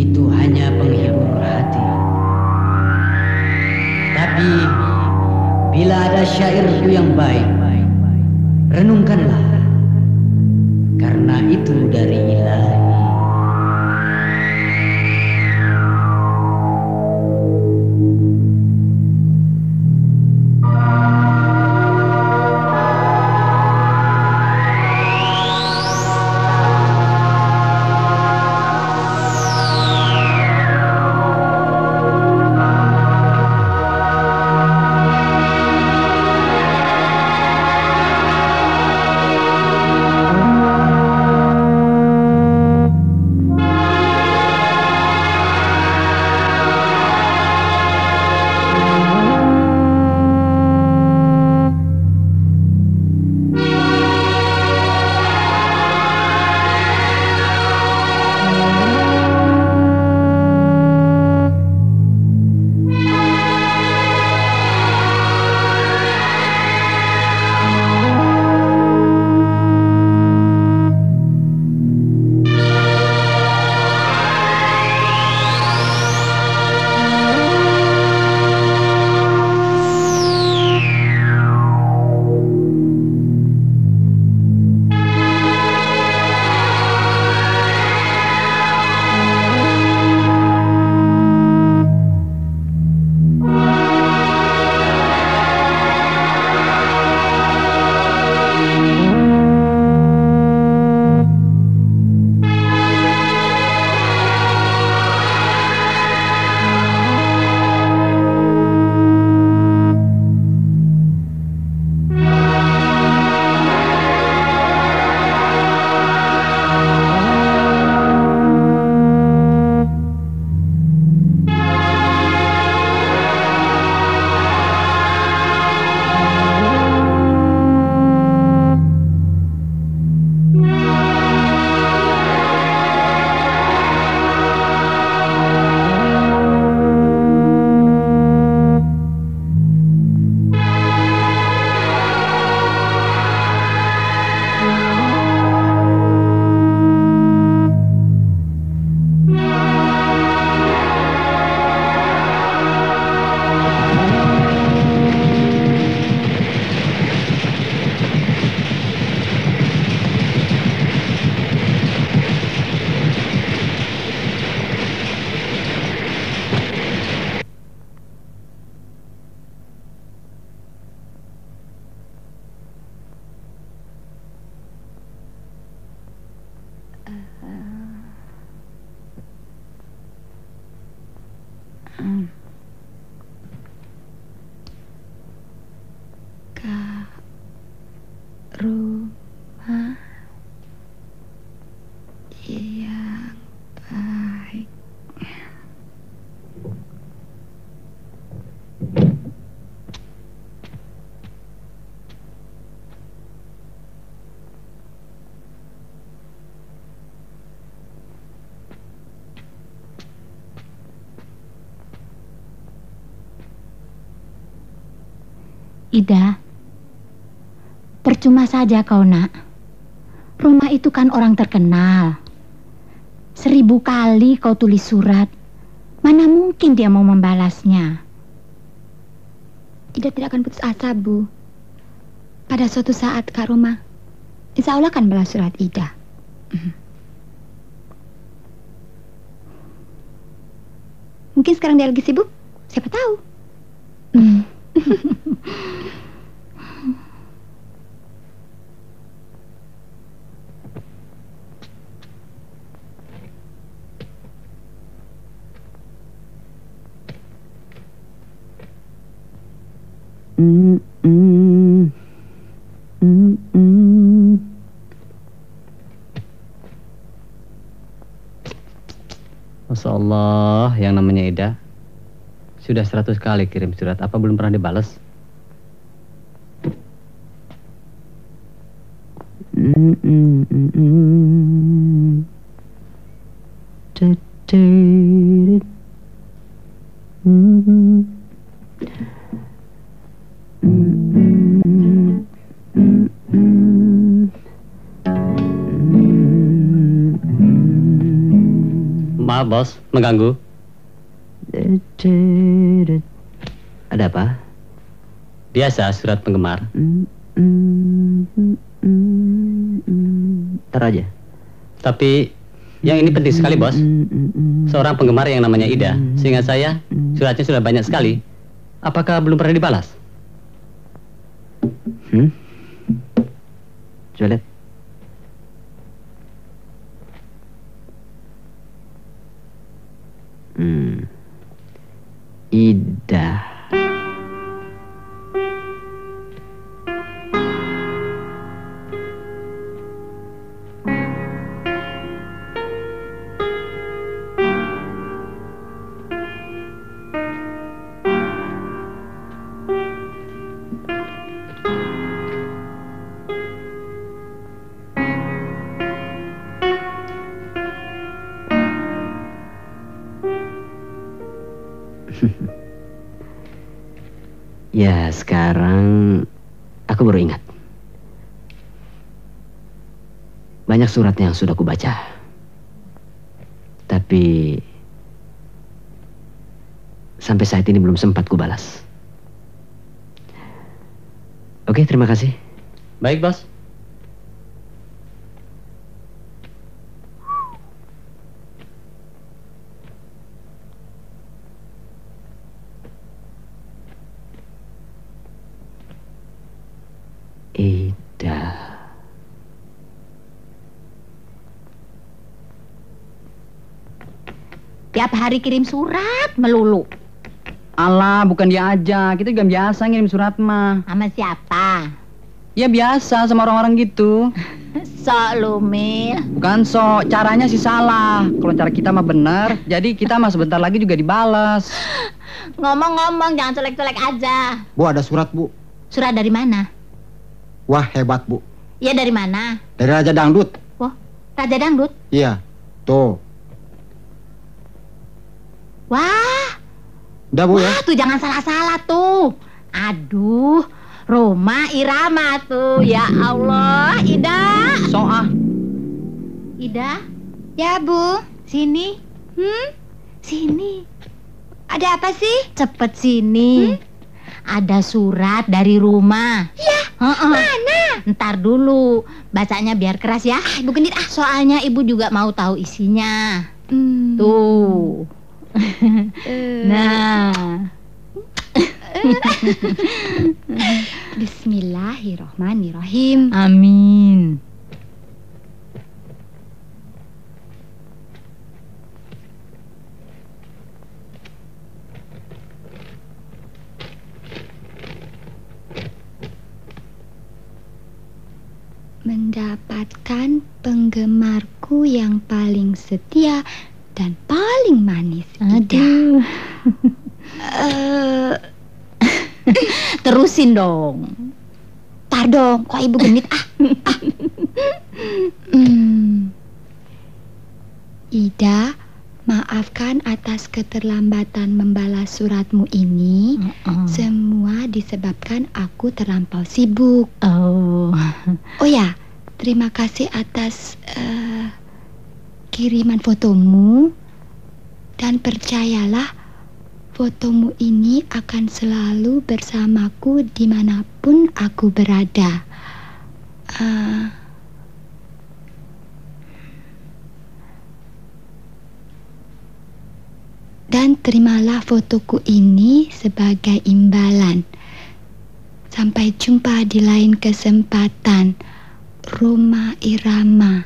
itu hanya penghibur hati. Tapi bila ada syairku yang baik, renungkanlah, karena itu dari ilahi. Rumah yang baik. Ida, percuma saja kau nak. Roma itu kan orang terkenal. 1000 kali kau tulis surat, mana mungkin dia mau membalasnya? Ida tidak akan putus asa, Bu. Pada suatu saat Kak Roma insya Allah akan balas surat Ida. Mungkin sekarang dia lagi sibuk, siapa tahu. Masya Allah, yang namanya Ida sudah 100 kali kirim surat, apa belum pernah dibalas? Maaf bos, mengganggu. Ada apa? Biasa surat penggemar. Ntar aja. Tapi yang ini penting sekali bos. Seorang penggemar yang namanya Ida. Seingat saya, suratnya sudah banyak sekali. Apakah belum pernah dibalas? Coba lihat. Ida. Ya, sekarang aku baru ingat. Banyak surat yang sudah kubaca. Tapi sampai saat ini belum sempat kubalas. Oke, terima kasih. Baik bos. Ida. Tiap hari kirim surat melulu. Alah, bukan dia aja. Kita juga biasa ngirim surat mah. Sama siapa? Ya biasa sama orang-orang gitu. Sok lu, Mil. Bukan so, caranya sih salah. Kalau cara kita mah benar, jadi kita mah sebentar lagi juga dibales. Ngomong-ngomong jangan celek-celek aja. Bu, ada surat, Bu. Surat dari mana? Wah, hebat, Bu. Ya dari mana? Dari Raja Dangdut. Wah, Raja Dangdut. Iya, tuh. Wah, Udah, Bu, ya. wah tuh jangan salah-salah tuh. Aduh, Roma Irama tuh. Ya Allah, Ida. So Ida, Ya, Bu. sini. Sini. Ada apa sih? Cepet sini. Ada surat dari rumah. Ya, Mana? Ntar dulu, bacanya biar keras ya. Ibu Gendit, Soalnya ibu juga mau tahu isinya. Hmm. Tuh. Nah. Bismillahirrohmanirrohim. Amin. Mendapatkan penggemarku yang paling setia dan paling manis. Ida. Terusin dong. Tar dong, kok Ibu Gendit Ida, maafkan atas keterlambatan membalas suratmu ini. Semua disebabkan aku terlampau sibuk. Oh. Oh ya, terima kasih atas kiriman fotomu. Dan percayalah, fotomu ini akan selalu bersamaku dimanapun aku berada. Dan terimalah fotoku ini sebagai imbalan. Sampai jumpa di lain kesempatan. Roma Irama.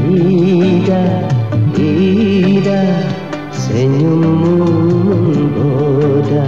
Ida, Ida, senyummu menggoda.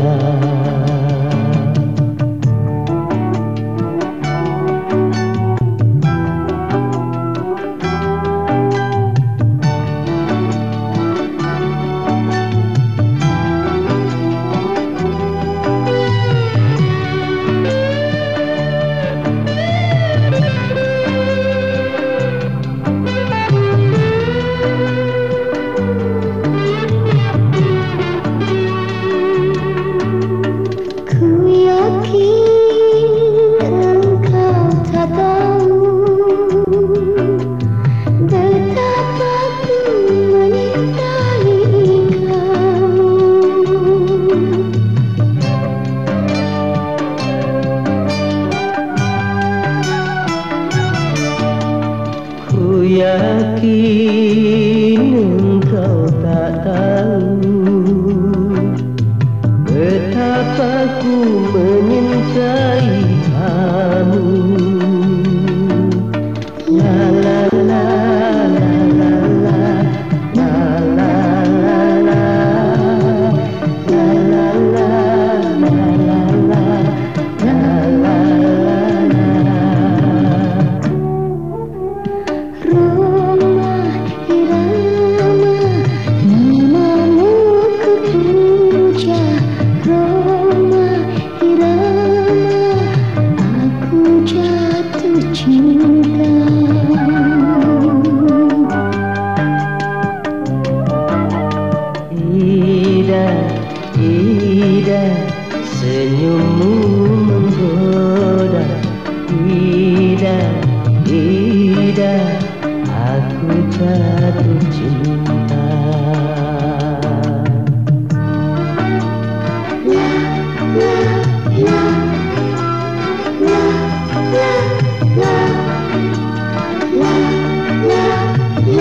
Yakin engkau tak tahu betapa ku menyintai kamu. La la la la la la la la la la la la la Ida, senyummu menggoda. Ida, Ida, aku jatuh cinta. La la la la la la la la la la.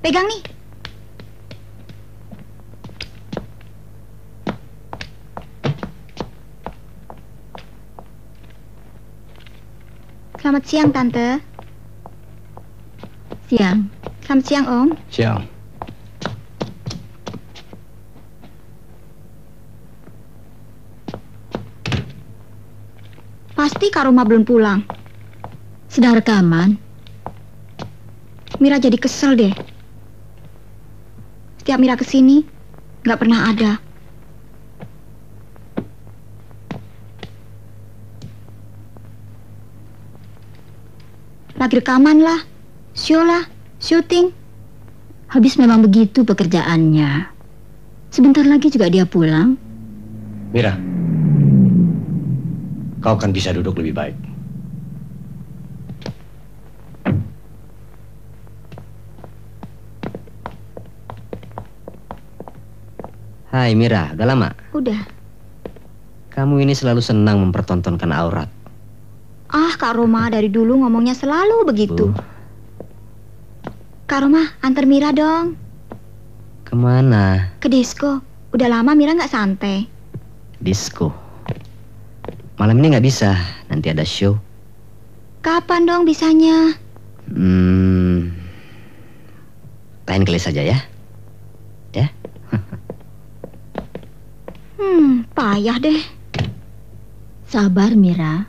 Pegang nih. Selamat siang, Tante. Siang. Selamat siang, Om. Siang. Pasti Kak Roma belum pulang. Sedang rekaman. Mira jadi kesel deh. Setiap Mira kesini, nggak pernah ada. Lagi rekaman lah, show lah, syuting. Habis memang begitu pekerjaannya. Sebentar lagi juga dia pulang. Mira, kau kan bisa duduk lebih baik. Hai Mira, udah lama? Udah. Kamu ini selalu senang mempertontonkan aurat. Ah, Kak Roma dari dulu ngomongnya selalu begitu. Bu. Kak Roma, antar Mira dong. Kemana? Ke disco. Udah lama Mira nggak santai. Disco. Malam ini nggak bisa, nanti ada show. Kapan dong bisanya? Lain kali saja ya. Ya. Payah deh. Sabar, Mira.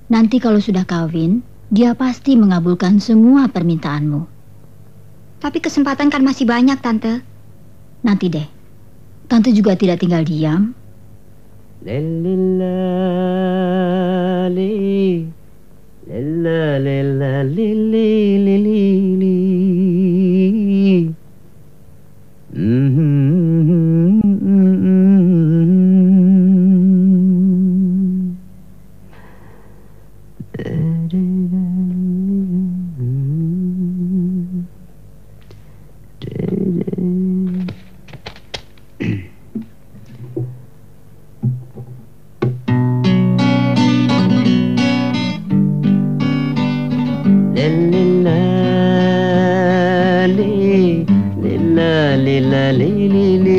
Nanti kalau sudah kawin, dia pasti mengabulkan semua permintaanmu. Tapi kesempatan kan masih banyak, Tante. Nanti deh. Tante juga tidak tinggal diam. Lelilali, lelalalali.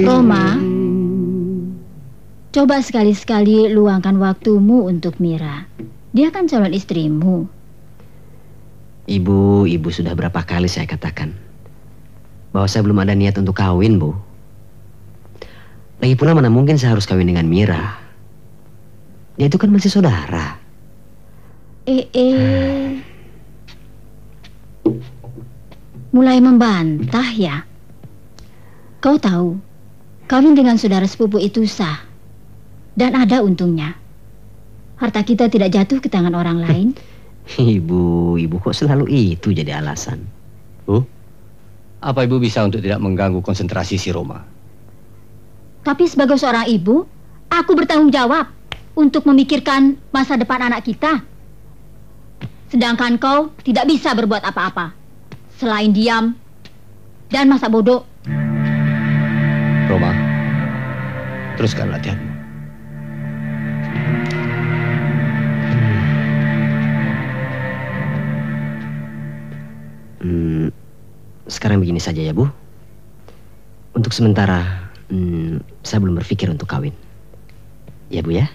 Roma, coba sekali-sekali luangkan waktumu untuk Mira. Dia kan calon istrimu. Ibu sudah berapa kali saya katakan bahwa saya belum ada niat untuk kawin, Bu. Lagi pula mana mungkin saya harus kawin dengan Mira. Dia itu kan masih saudara. Mulai membantah ya. Kau tahu, kawin dengan saudara sepupu itu sah. Dan ada untungnya. Harta kita tidak jatuh ke tangan orang lain. Ibu kok selalu itu jadi alasan? Bu, apa ibu bisa untuk tidak mengganggu konsentrasi si Roma? Tapi sebagai seorang ibu, aku bertanggung jawab untuk memikirkan masa depan anak kita. Sedangkan kau tidak bisa berbuat apa-apa selain diam dan masa bodoh. Roma, teruskan latihanmu. Sekarang begini saja ya, Bu. Untuk sementara saya belum berpikir untuk kawin. Ya, Bu ya.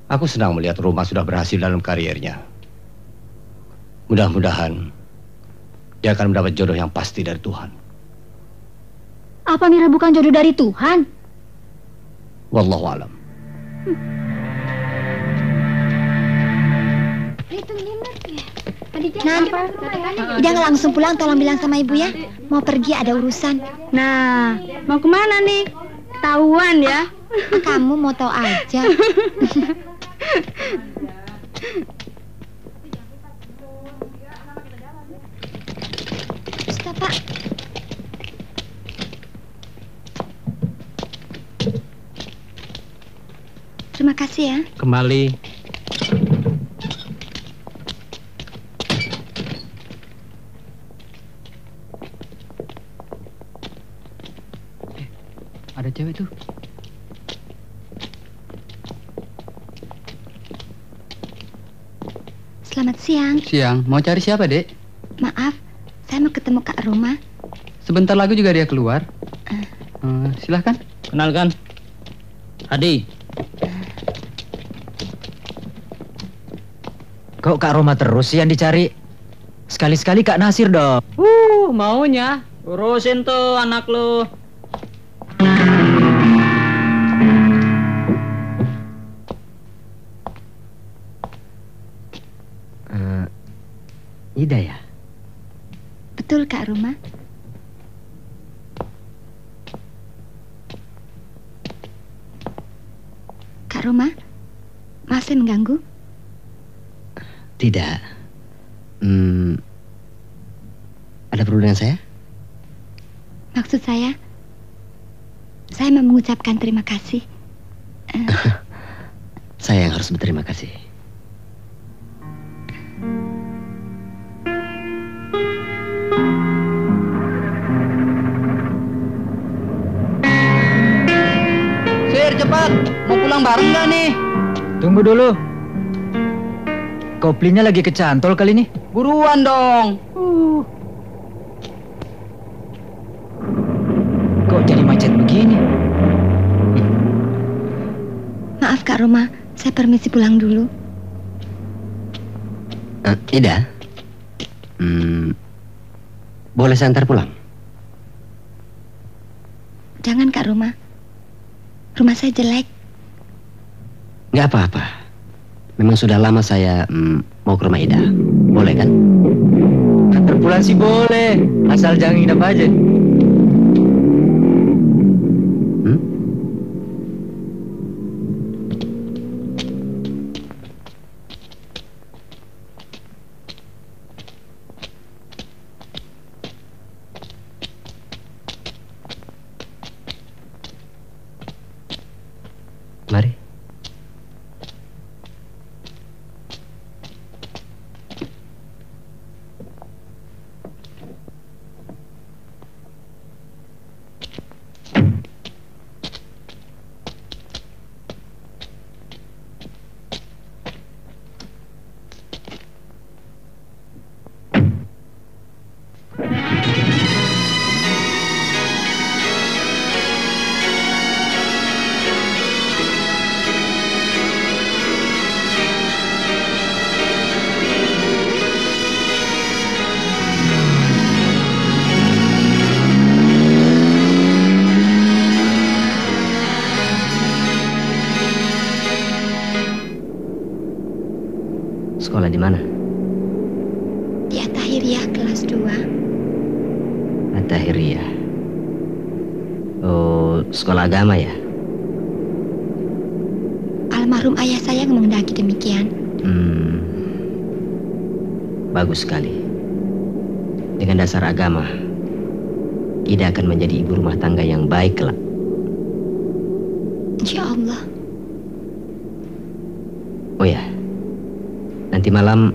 Aku senang melihat Roma sudah berhasil dalam kariernya. Mudah-mudahan dia akan mendapat jodoh yang pasti dari Tuhan. Apa Mira bukan jodoh dari Tuhan? Wallahu alam. Nan, jangan langsung pulang, tolong bilang sama ibu ya. Mau pergi ada urusan. Nah, mau kemana nih? Ketahuan ya. Kamu mau tahu aja. Stop, Pak. Terima kasih ya. Kembali. Ada cewek tuh. Selamat siang. Siang, mau cari siapa, Dek? Maaf, saya mau ketemu Kak Roma. Sebentar lagi juga dia keluar. Silahkan. Kenalkan. Adi. Kok Kak Roma terus sih yang dicari? Sekali-sekali Kak Nasir dong. Maunya. Urusin tuh anak lu. Ida ya? Betul Kak Roma. Kak Roma, masih mengganggu? Tidak. Ada perlu dengan saya? Maksud saya mau mengucapkan terima kasih. Saya yang harus berterima kasih. Cepat, mau pulang bareng gak nih? Tunggu dulu. Koplinya lagi kecantol kali ini. Buruan dong. Kok jadi macet begini? Maaf Kak Roma, saya permisi pulang dulu. Ida, boleh saya antar pulang? Jangan Kak Roma. Rumah saya jelek. Nggak apa-apa. Memang sudah lama saya mau ke rumah Ida. Boleh kan? Antar pulang sih boleh, asal jangan nginep aja. Mari. Sekolah di mana? Di At-Tahiriyah kelas 2. At-Tahiriyah. Oh, sekolah agama ya? Almarhum ayah saya menghendaki demikian. Bagus sekali. Dengan dasar agama, Ida akan menjadi ibu rumah tangga yang baik kelak. Insya Allah. Oh ya, nanti malam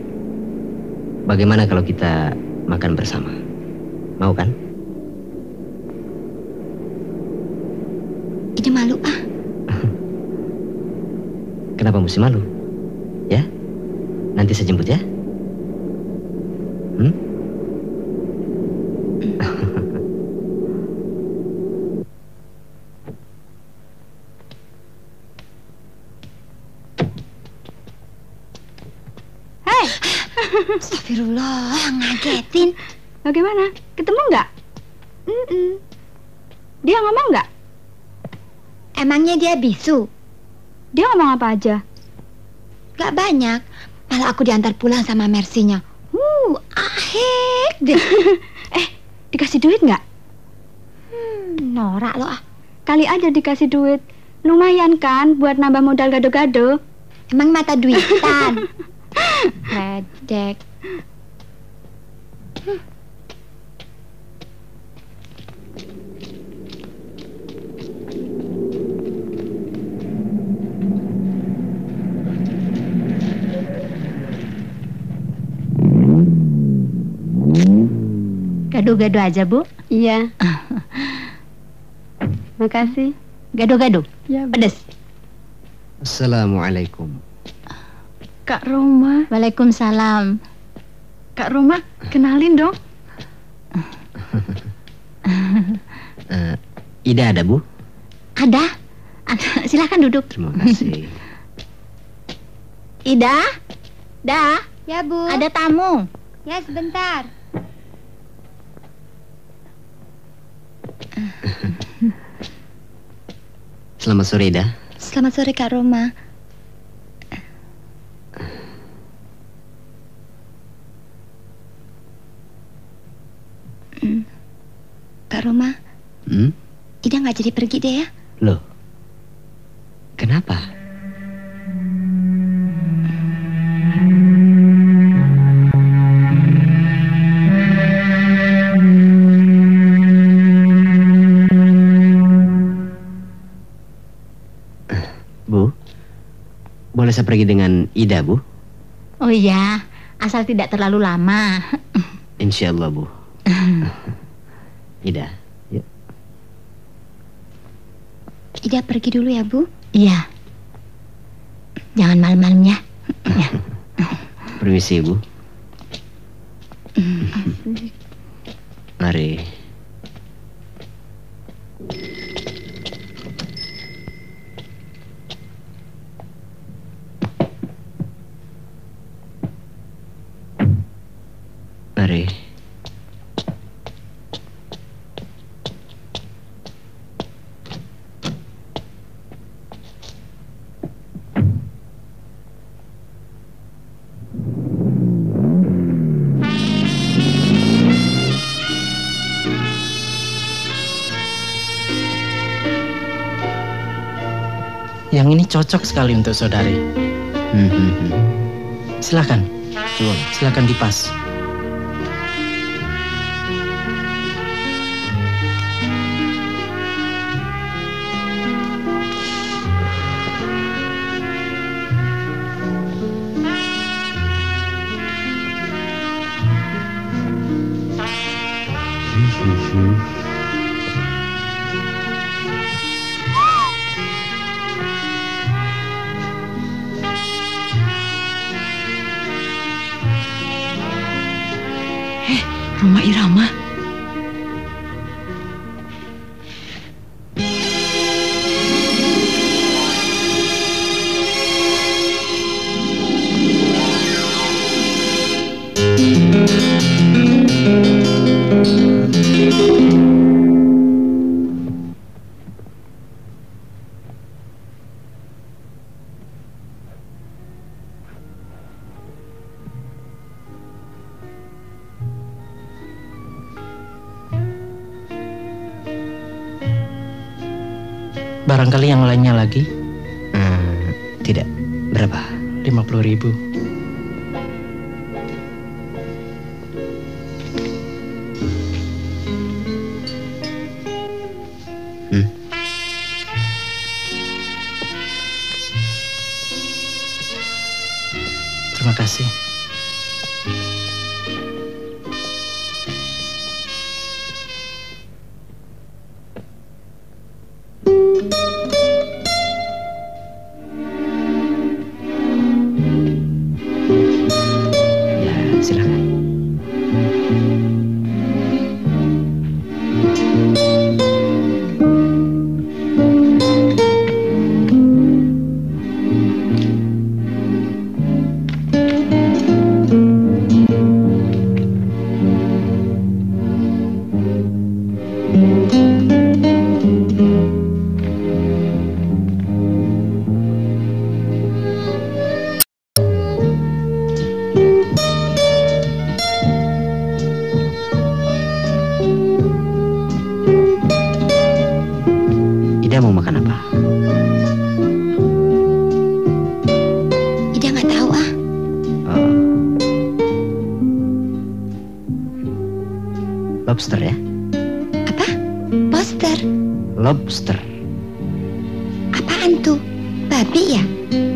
bagaimana kalau kita makan bersama? Mau kan? Ida malu ah. Kenapa mesti malu? Ya, nanti saya jemput ya. Astagfirullah, ngagetin. Bagaimana? Ketemu nggak? Dia ngomong nggak? Emangnya dia bisu? Dia ngomong apa aja? Gak banyak. Malah aku diantar pulang sama Mersinya. Ahek deh. Dikasih duit nggak? Norak lo ah. Kali aja dikasih duit. Lumayan kan buat nambah modal gado-gado. Emang mata duitan. Redek. Gado-gado aja, Bu. Iya. Makasih. Gado-gado. Ya, Pedes. Assalamualaikum. Kak Roma. Waalaikumsalam. Kak Roma, kenalin dong. Ida ada, Bu? Ada. Silakan duduk. Terima kasih. Ida? Da? Ya Bu. Ada tamu. Ya sebentar. Selamat sore, Ida. Selamat sore Kak Roma. Kak Roma, Ida nggak jadi pergi deh ya? Loh, kenapa? Bu, boleh saya pergi dengan Ida, Bu? Oh iya, asal tidak terlalu lama. Insya Allah, Bu. Ida, yuk. Ida pergi dulu ya Bu. Iya. Jangan malam-malam ya. Permisi, Bu. Mari. Mari. Yang ini cocok sekali untuk saudari. Silakan. Silakan dipas. Roma Irama. Barangkali yang lainnya lagi? Tidak. Berapa? 50.000. Terima kasih. Ida mau makan apa? Ida nggak tahu ah. Lobster ya? Apa? Poster? Lobster. Apaan tuh? Babi ya?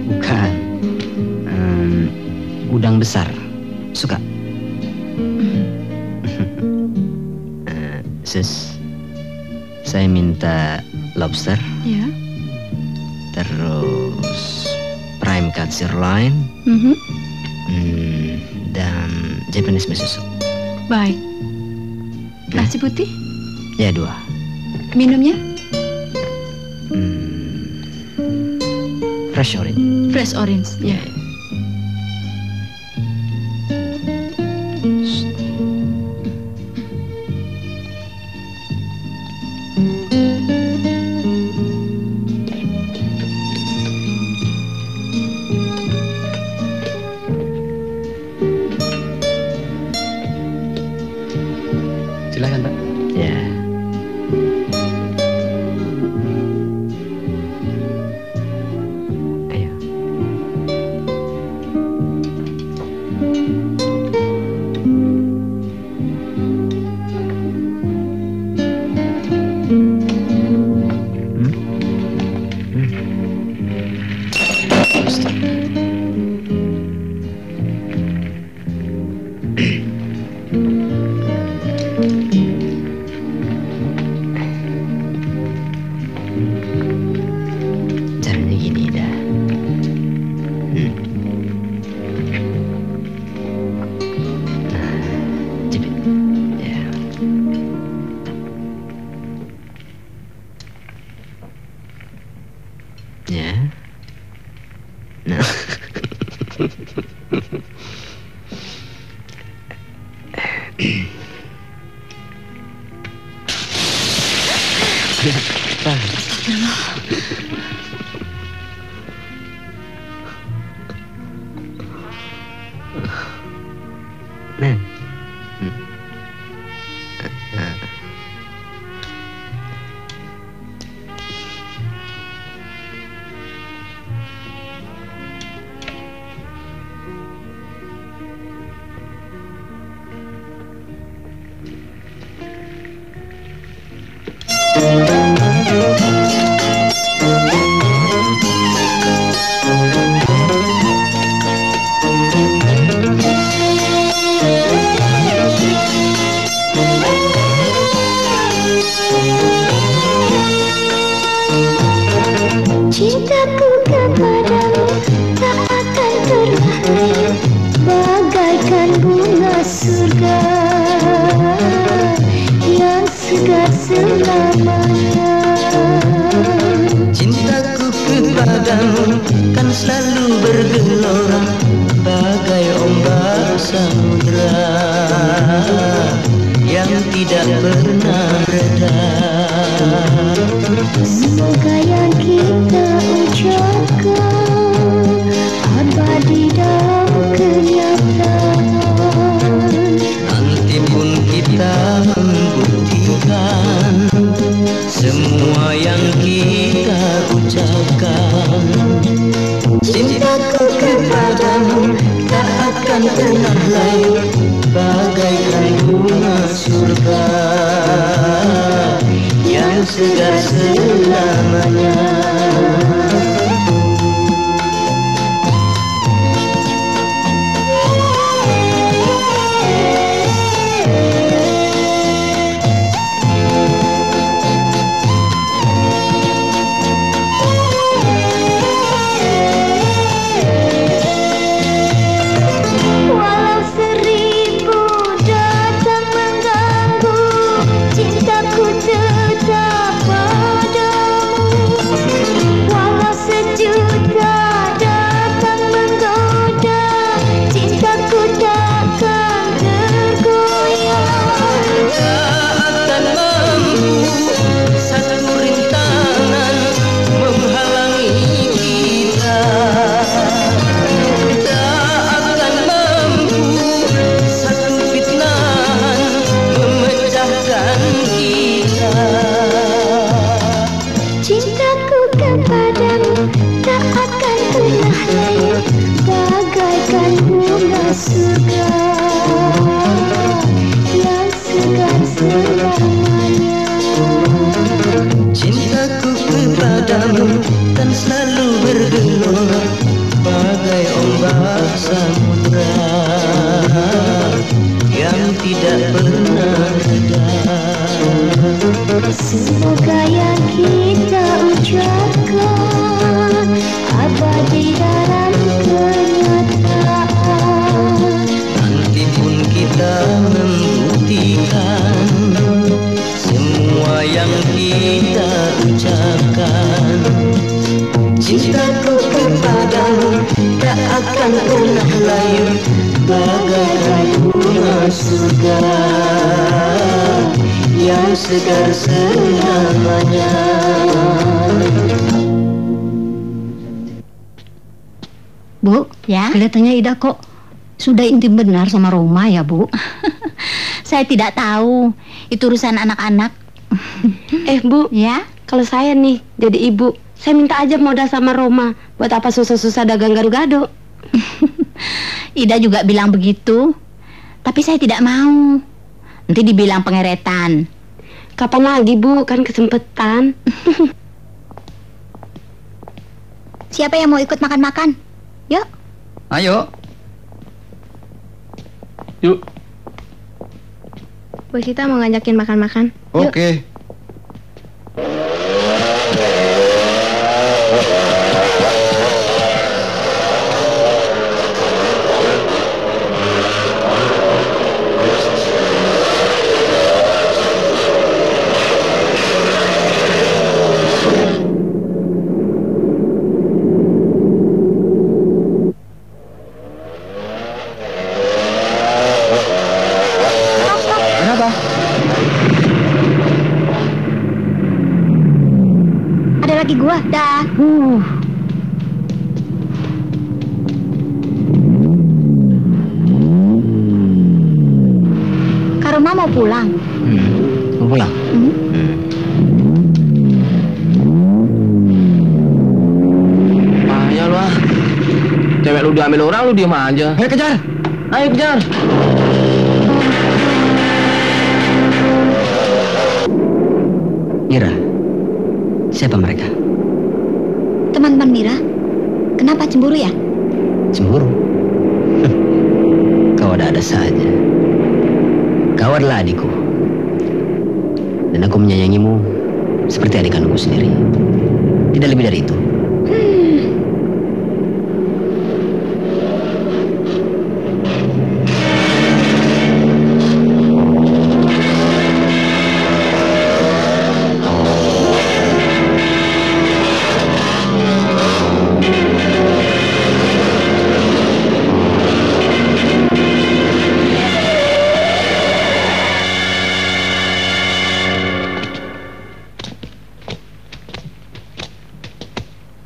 Bukan. Udang besar. Suka? Sus, saya minta lobster. Ya. Terus prime cut sirloin. Dan Japanese miso soup. Baik. Nasi putih? Ya, 2. Minumnya? Fresh orange. Fresh orange, ya. Silakan, Pak. Ya. Ayo. Caranya gini dah. Nah, jepit. Ya. Ya. Nah. Nah. Cintaku kepadamu tak akan pernah layu, bagaikan bunga surga yang segar selamanya. Cintaku kepadamu kan selalu bergelora bagai ombak samudra yang tidak pernah reda. Semoga yang kita ucapkan abadi dalam kenyataan. Nanti pun kita membuktikan semua yang kita ucapkan. Cintaku kepadamu tak akan pernah layu bagaikan bunga surga yang segar selamanya. Walau seribu datang mengganggu, cintaku tetap padamu. Walau sejuta datang menggoda, cintaku takkan tergoyah. Tak akan mampu satu rintangan menghalangi kita. Tak akan mampu satu fitnahan memecahkan kita. Cintaku kepadamu tak akan pernah layu bagaikan bunga surga yang segar selamanya. Cintaku kepadamu kan selalu bergelora bagai ombak samudra yang tidak pernah reda. Semoga yang kita ucapkan abadi dalam kenyataan. Nanti pun kita membuktikan semua yang kita ucapkan. Cintaku kepadamu tak akan pernah layu bagaikan bunga surga yang segar selamanya. Bu, ya? Kelihatannya Ida kok sudah intim benar sama Roma ya, Bu? Saya tidak tahu. Itu urusan anak-anak. Bu, Ya? kalau saya nih jadi ibu, saya minta aja modal sama Roma. Buat apa susah-susah dagang gado-gado? Ida juga bilang begitu. Tapi saya tidak mau. Nanti dibilang pengeretan. Kapan lagi, Bu? Kan kesempatan. Siapa yang mau ikut makan-makan? Yuk. Ayo. Yuk. Bu Sita mau ngajakin makan-makan. Yuk. Oke. Kenapa? Ada lagi gua. Dah. Kak Roma mau pulang. Mau pulang? Ya lu ah. Cewek lu diambil orang, lu diem aja. Ayo kejar. Ayo kejar. Mira, siapa mereka? Teman-teman Mira, Kenapa cemburu ya? Cemburu? Kau ada-ada saja. Kau adalah adikku. Dan aku menyayangimu seperti adik kandungku sendiri. Tidak lebih dari itu.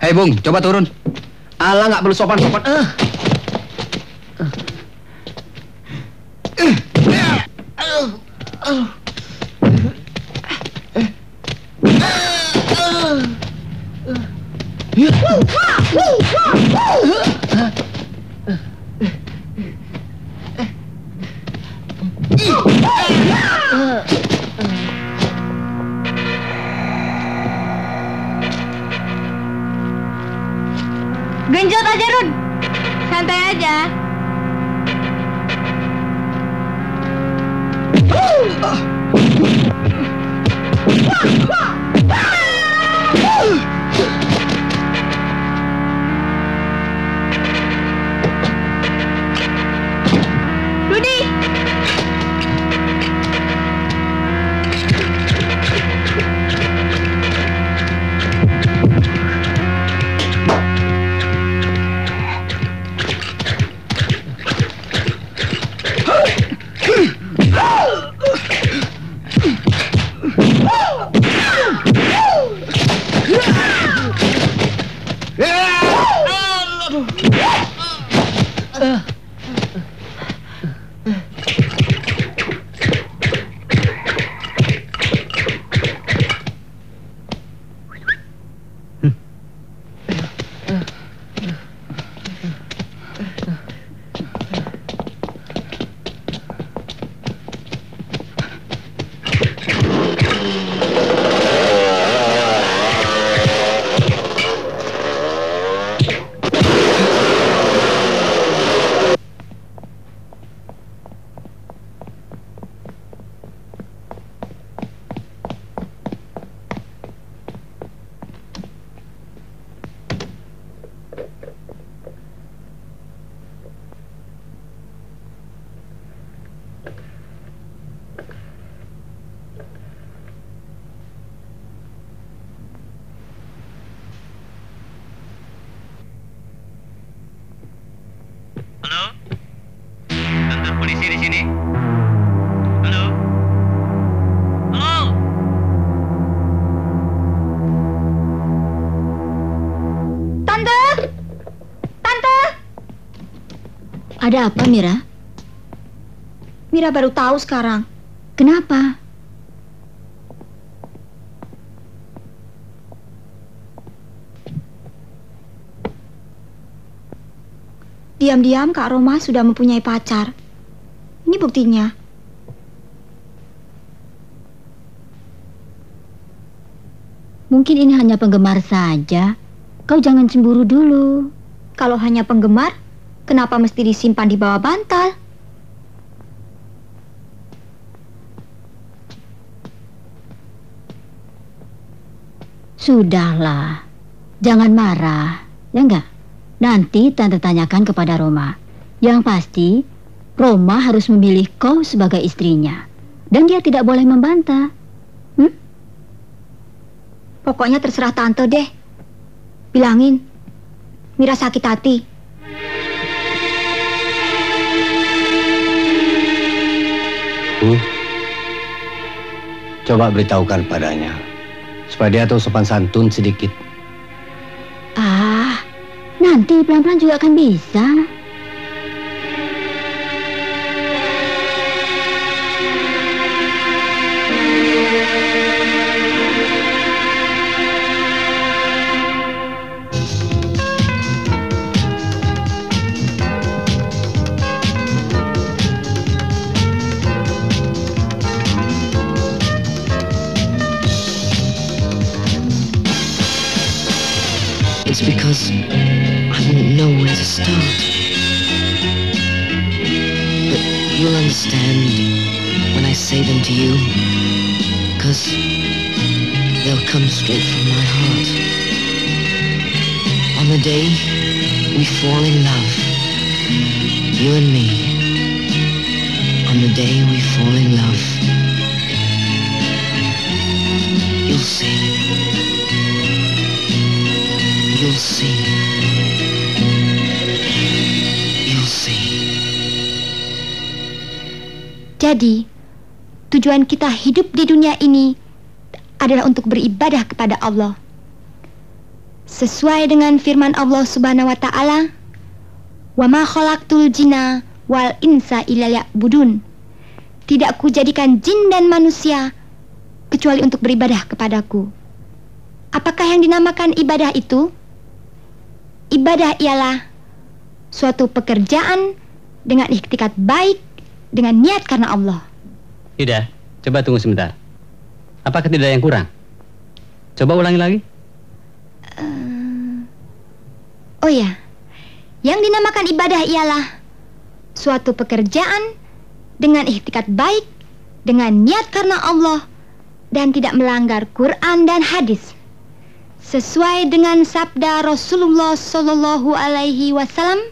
Hei Bung, coba turun. Alah, nggak perlu sopan-sopan. Genjot aja, Run. Santai aja. Rudi. polisi di sini? Halo? Halo? Tante! Tante! Ada apa, Mira? Mira baru tahu sekarang. Kenapa? Diam-diam Kak Roma sudah mempunyai pacar. Ini buktinya. Mungkin ini hanya penggemar saja. Kau jangan cemburu dulu. Kalau hanya penggemar, kenapa mesti disimpan di bawah bantal? Sudahlah, jangan marah, ya enggak? Nanti Tante tanyakan kepada Roma. Yang pasti, Roma harus memilih kau sebagai istrinya. Dan dia tidak boleh membantah. Pokoknya terserah Tante deh. Bilangin, Mira sakit hati. Coba beritahukan padanya, supaya dia tahu sopan santun sedikit. Nanti pelan-pelan juga akan bisa. It's because I've start. But you'll understand when I say them to you, 'cause they'll come straight from my heart. On the day we fall in love, you and me. On the day we fall in love, you'll see. You'll see. You'll see. Jadi, tujuan kita hidup di dunia ini adalah untuk beribadah kepada Allah. Sesuai dengan firman Allah Subhanahu wa taala, "Wa ma khalaqtul jinna wal insa illa liya'budun." Tidak kujadikan jin dan manusia kecuali untuk beribadah kepadaku. Apakah yang dinamakan ibadah itu? Ibadah ialah suatu pekerjaan dengan iktikat baik, dengan niat karena Allah. Ida, coba tunggu sebentar. Apakah tidak ada yang kurang? Coba ulangi lagi. Oh ya, yang dinamakan ibadah ialah suatu pekerjaan dengan iktikat baik, dengan niat karena Allah, dan tidak melanggar Quran dan hadis. Sesuai dengan sabda Rasulullah Sallallahu Alaihi Wasallam,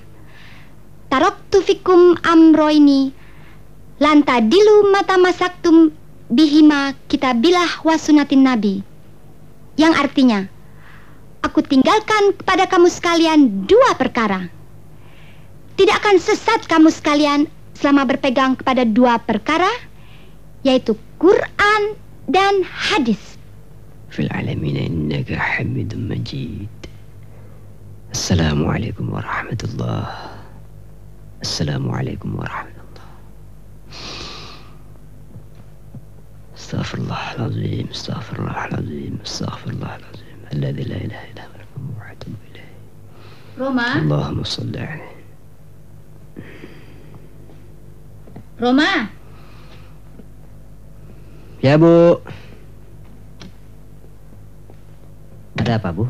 "Taraktu fikum amroini lantadilu mata masaktum bihima kitabillah wa sunatin nabi." Yang artinya, aku tinggalkan kepada kamu sekalian dua perkara. Tidak akan sesat kamu sekalian selama berpegang kepada dua perkara, yaitu Quran dan hadis. Fil alamin innaka hamidum majid. Assalamualaikum warahmatullah. Assalamualaikum warahmatullah. Astaghfirullahalazim, astaghfirullahalazim, astaghfirullahalazim. Alladzi la ilaha illa huwa wa atubu ilaih. Roma? Allahumma shalli alaihi. Roma? Ya, Bu. Ada apa, Bu?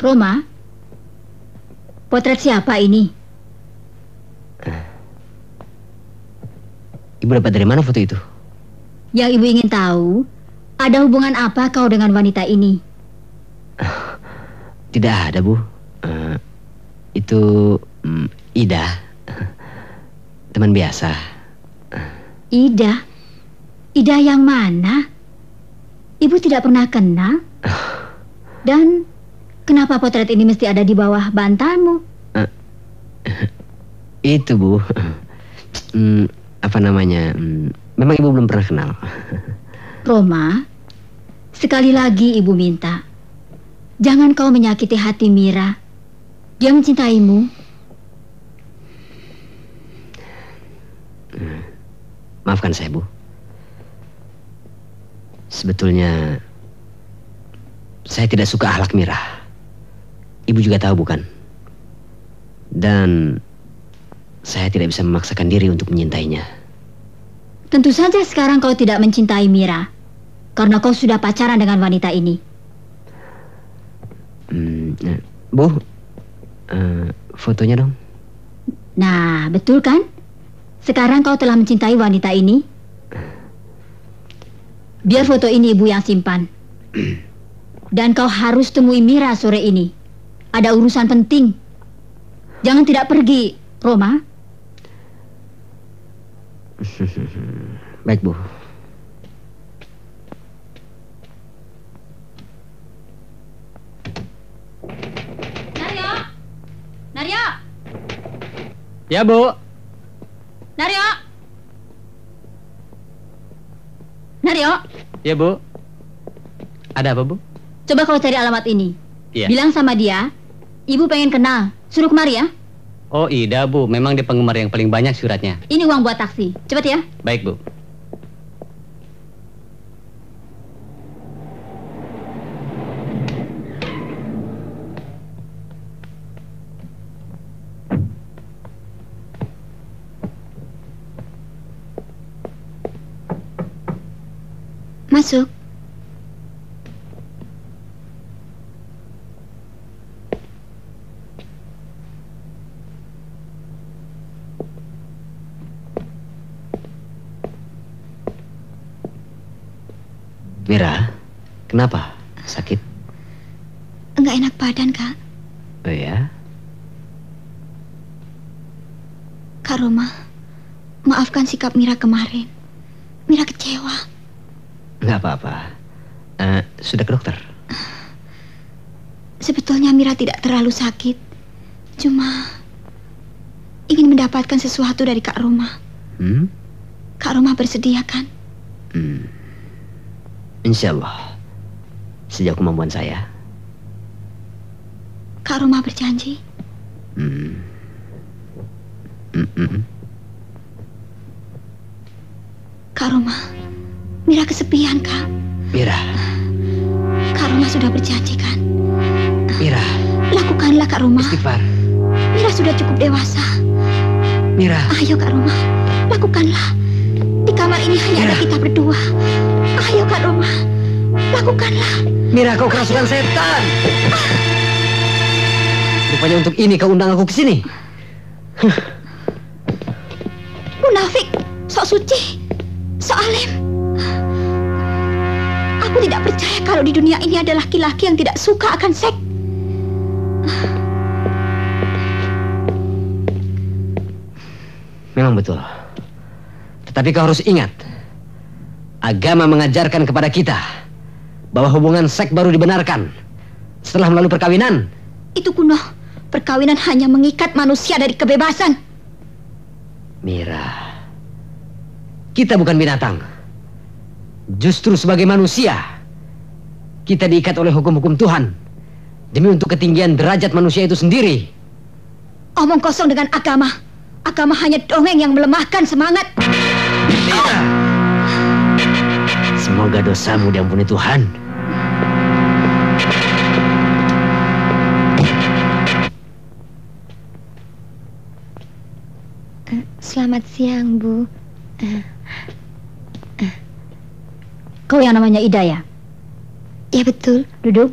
Roma? Potret siapa ini? Ibu dapat dari mana foto itu? Yang ibu ingin tahu, ada hubungan apa kau dengan wanita ini? Tidak ada, Bu. Itu Ida. Teman biasa. Ida? Ida yang mana? Ibu tidak pernah kenal. Dan kenapa potret ini mesti ada di bawah bantalmu? Itu, Bu. Apa namanya? Memang ibu belum pernah kenal. Roma, sekali lagi ibu minta, jangan kau menyakiti hati Mira. Dia mencintaimu. Maafkan saya, Bu. Sebetulnya saya tidak suka akhlak Mira. Ibu juga tahu, bukan? Dan saya tidak bisa memaksakan diri untuk menyintainya. Tentu saja sekarang kau tidak mencintai Mira, karena kau sudah pacaran dengan wanita ini. Bu, fotonya dong. Nah, betul kan? Sekarang kau telah mencintai wanita ini. Biar foto ini ibu yang simpan. Dan kau harus temui Mira sore ini. Ada urusan penting. Jangan tidak pergi, Roma. Baik, Bu. Naryo! Naryo! Ya, Bu. Naryo! Naryo! Ya, Bu. Ada apa, Bu? Coba kau cari alamat ini. Iya. Bilang sama dia, ibu pengen kenal. Suruh kemari ya. Oh, Ida, Bu. Memang dia penggemar yang paling banyak suratnya. Ini uang buat taksi. Cepat ya. Baik, Bu. Masuk. Mira, kenapa? Sakit? Enggak enak badan, Kak. Oh ya? Kak Roma, maafkan sikap Mira kemarin. Mira kecewa. Nggak apa-apa. Sudah ke dokter? Sebetulnya Mira tidak terlalu sakit. Cuma ingin mendapatkan sesuatu dari Kak Roma. Kak Roma bersedia kan? Insya Allah. Sejauh kemampuan saya. Kak Roma berjanji. Kak Roma, Mira kesepian, Kak. Mira. Kak Roma sudah berjanji kan? Mira. Lakukanlah, Kak Roma. Istighfar. Mira sudah cukup dewasa. Mira. Ayo, Kak Roma, lakukanlah. Di kamar ini hanya ada kita berdua. Ayo, Kak Roma, lakukanlah. Mira, kau kerasukan setan. Rupanya untuk ini kau undang aku ke sini. Munafik, sok suci, sok alim. Aku tidak percaya kalau di dunia ini ada laki-laki yang tidak suka akan seks. Memang betul. Tetapi kau harus ingat, agama mengajarkan kepada kita bahwa hubungan seks baru dibenarkan setelah melalui perkawinan. Itu kuno. Perkawinan hanya mengikat manusia dari kebebasan. Mira, kita bukan binatang. Justru sebagai manusia, kita diikat oleh hukum-hukum Tuhan demi untuk ketinggian derajat manusia itu sendiri. Omong kosong dengan agama. Agama hanya dongeng yang melemahkan semangat. Mira, semoga dosamu diampuni Tuhan. Selamat siang, Bu. Kau yang namanya Ida ya? Ya, betul. Duduk.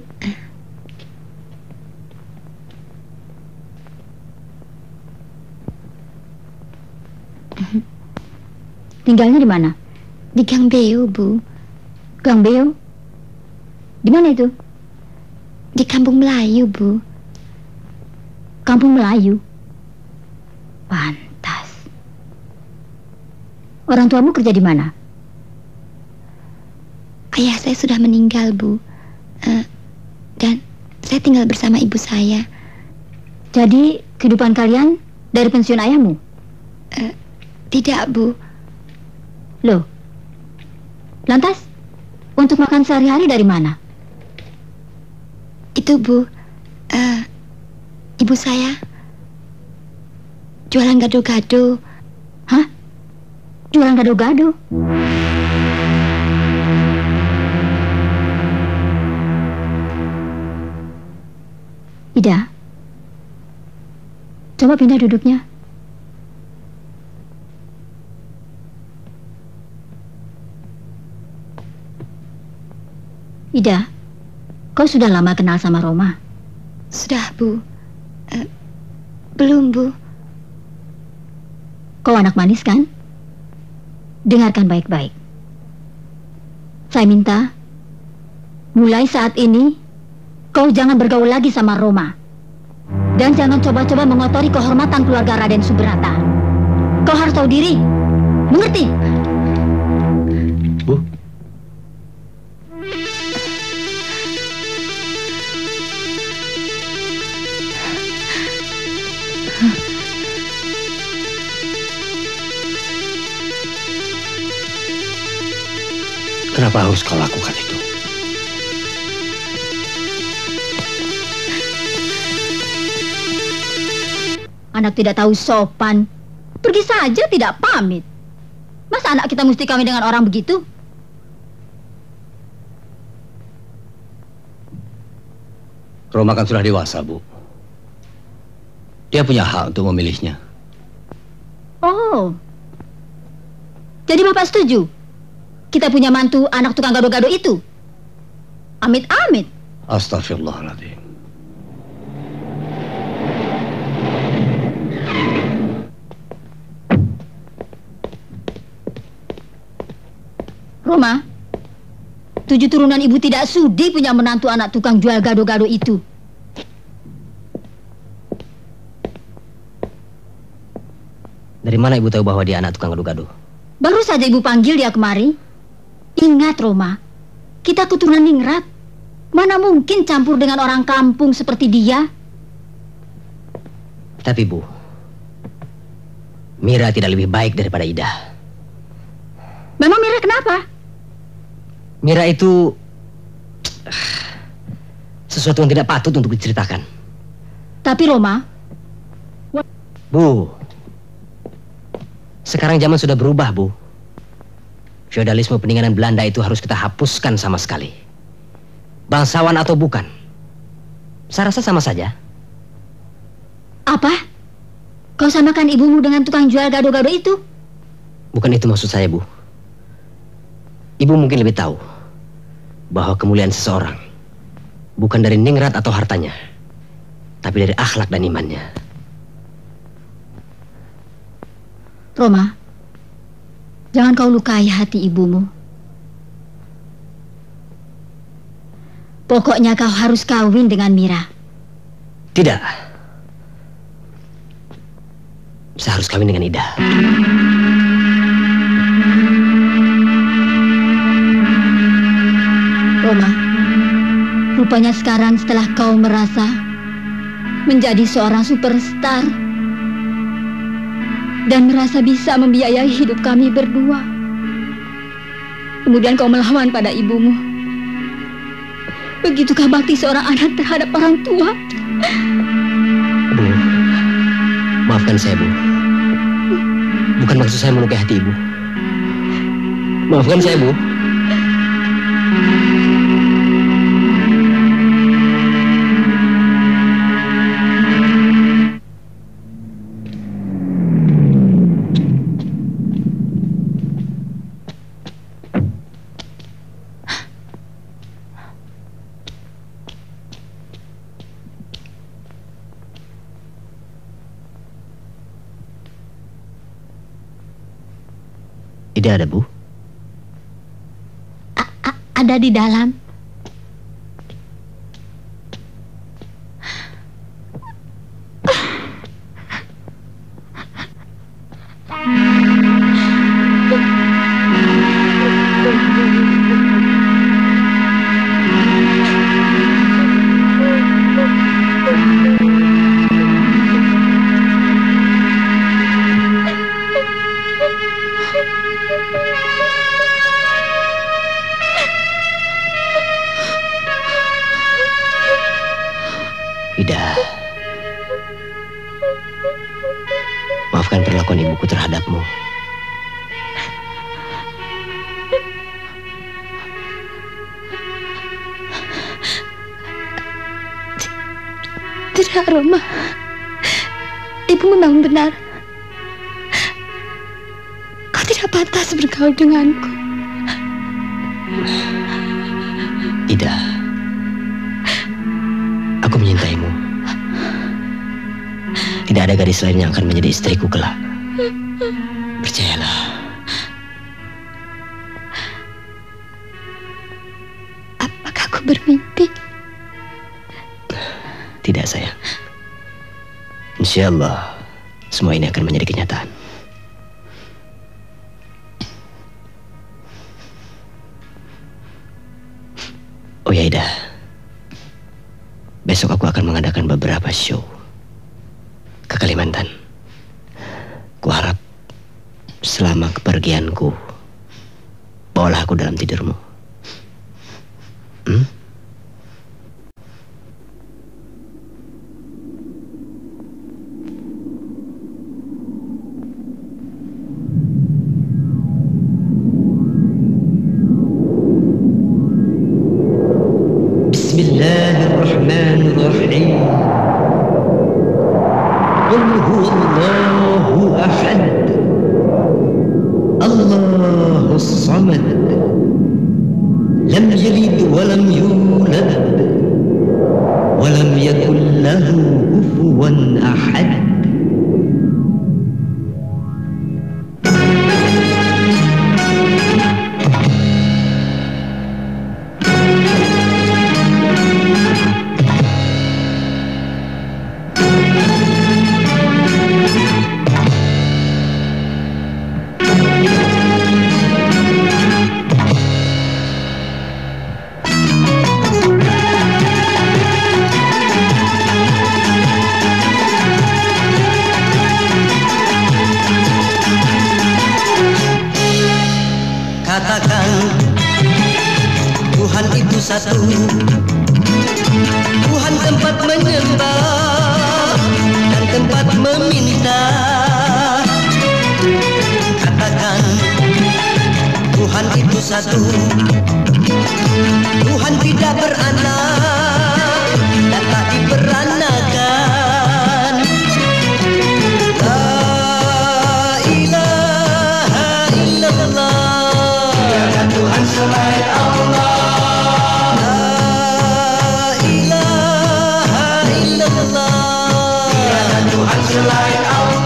Tinggalnya di mana? Di Gang Beo, Bu. Gang Beo? Di mana itu? Di Kampung Melayu, Bu. Kampung Melayu? Pantas. Orang tuamu kerja di mana? Ayah saya sudah meninggal, Bu. Dan saya tinggal bersama ibu saya. Jadi kehidupan kalian dari pensiun ayahmu? Tidak, Bu. Loh, lantas untuk makan sehari-hari dari mana? Itu, Bu, ibu saya jualan gado-gado. Hah? Jualan gado-gado? Ida, coba pindah duduknya. Ida, kau sudah lama kenal sama Roma? Sudah, Bu. Belum, Bu. Kau anak manis kan? Dengarkan baik-baik. Saya minta, mulai saat ini, kau jangan bergaul lagi sama Roma. Dan jangan coba-coba mengotori kehormatan keluarga Raden Subrata. Kau harus tahu diri. Mengerti? Bu. Kenapa harus kau lakukan itu? Anak tidak tahu sopan. Pergi saja tidak pamit. Masa anak kita mesti kawin dengan orang begitu? Roma kan sudah dewasa, Bu. Dia punya hak untuk memilihnya. Oh. Jadi Bapak setuju? Kita punya mantu anak tukang gado-gado itu? Amit-amit. Astagfirullahaladzim. Roma, Ketujuh turunan ibu tidak sudi punya menantu anak tukang jual gado-gado itu. Dari mana ibu tahu bahwa dia anak tukang gado-gado? Baru saja ibu panggil dia kemari. Ingat Roma, kita keturunan ningrat. Mana mungkin campur dengan orang kampung seperti dia? Tapi Bu, Mira tidak lebih baik daripada Ida. Memang Mira kenapa? Mira itu sesuatu yang tidak patut untuk diceritakan. Tapi Roma, Bu, sekarang zaman sudah berubah, Bu. Feodalisme peninggalan Belanda itu harus kita hapuskan sama sekali. Bangsawan atau bukan, saya rasa sama saja. Apa? Kau samakan ibumu dengan tukang jual gado-gado itu? Bukan itu maksud saya, Bu. Ibu mungkin lebih tahu bahwa kemuliaan seseorang bukan dari ningrat atau hartanya, tapi dari akhlak dan imannya. Roma, jangan kau lukai hati ibumu. Pokoknya kau harus kawin dengan Mira. Tidak. Saya harus kawin dengan Ida. Roma, rupanya sekarang setelah kau merasa menjadi seorang superstar dan merasa bisa membiayai hidup kami berdua, kemudian kau melawan pada ibumu. Begitukah bakti seorang anak terhadap orang tua? Bu, maafkan saya, Bu. Bukan maksud saya melukai hati Ibu. Maafkan saya, Bu. Ida ada, Bu? Ada di dalam. Ida, maafkan perlakuan ibuku terhadapmu. Tidak, Roma. Ibu memang benar. Kau tidak pantas bergaul denganku. Ida, aku menyintaimu. Tidak ada gadis lain yang akan menjadi istriku kelak. Percayalah. Apakah aku bermimpi? Tidak, sayang. Insya Allah, semua ini akan menjadi kenyataan. Oh ya, Ida. Besok aku akan mengadakan beberapa show ke Kalimantan. Kuharap selama kepergianku, bawalah aku dalam tidurmu. Bismillahirrahmanirrahim. Qul huwallahu ahad, Allahus samad, lam yalid wa lam yulad wa lam yakul lahu kufuwan ahad. satu, Tuhan tempat menyembah dan tempat meminta. Katakan Tuhan itu satu, Tuhan tidak beranak dan tak diperanakan. La ilaha illallah, tiada Tuhan selain Allah. La ilaha illallah, tiada Tuhan selain Allah.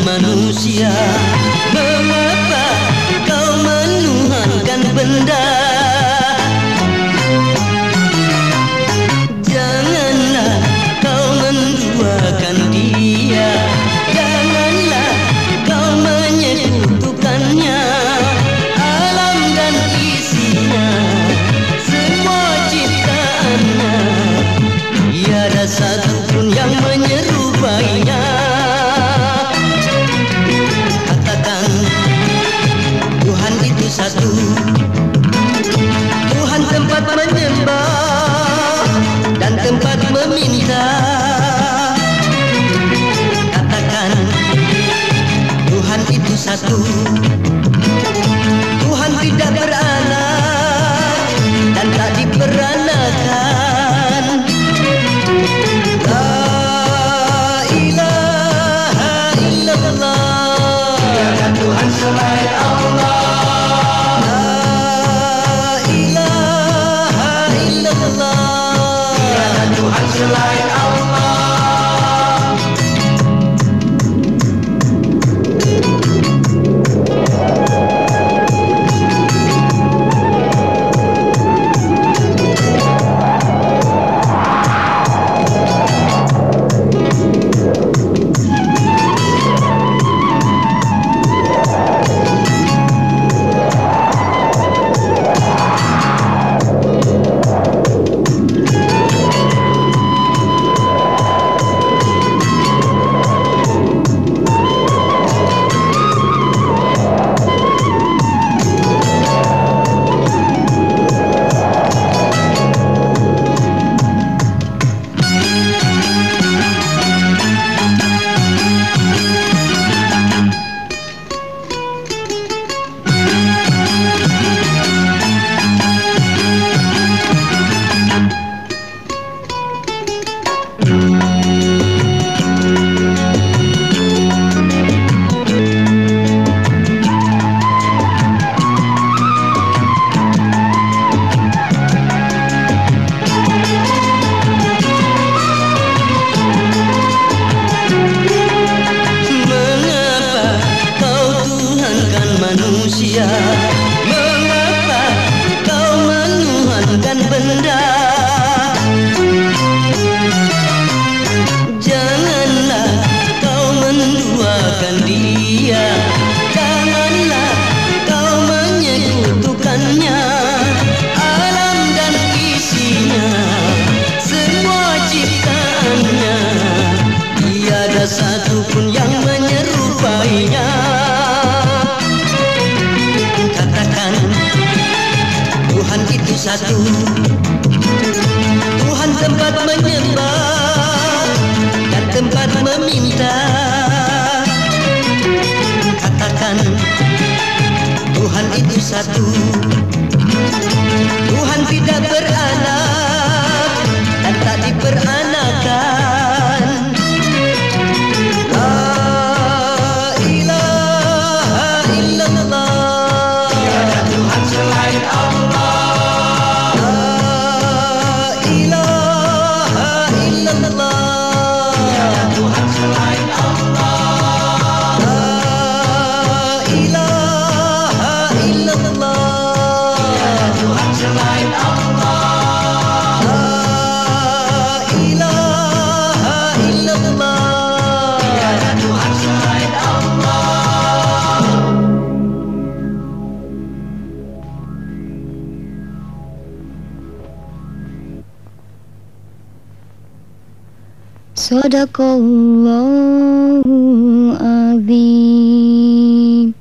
Manusia, mengapa kau menuhankan benda? Janganlah kau menduakan dia, janganlah kau menyekutukannya. Alam dan isinya, semua ciptaannya, tiada satu pun yang menyerupainya. Satu, Tuhan tempat menyembah dan tempat meminta. Katakan Tuhan itu satu, Tuhan tidak beranak dan tak diperanakan. La ilaha illallah, tiada Tuhan selain Allah. Tuhan selain Allah. manusia. Mengapa kau menuhankan benda? Janganlah kau menduakan dia, janganlah kau menyekutukannya. Alam dan isinya, semua ciptaannya, tiada satu pun yang menyerupainya. tempat menyembah dan tempat meminta. Katakan Tuhan itu satu, Tuhan tidak beranak dan tak diperanakan. La ilaha illallah, tiada Tuhan selain Allah. La ilaha illallah, tiada Tuhan selain Allah. La ilaha illallah, tiada Tuhan selain Allah. Sadaqallahul azim.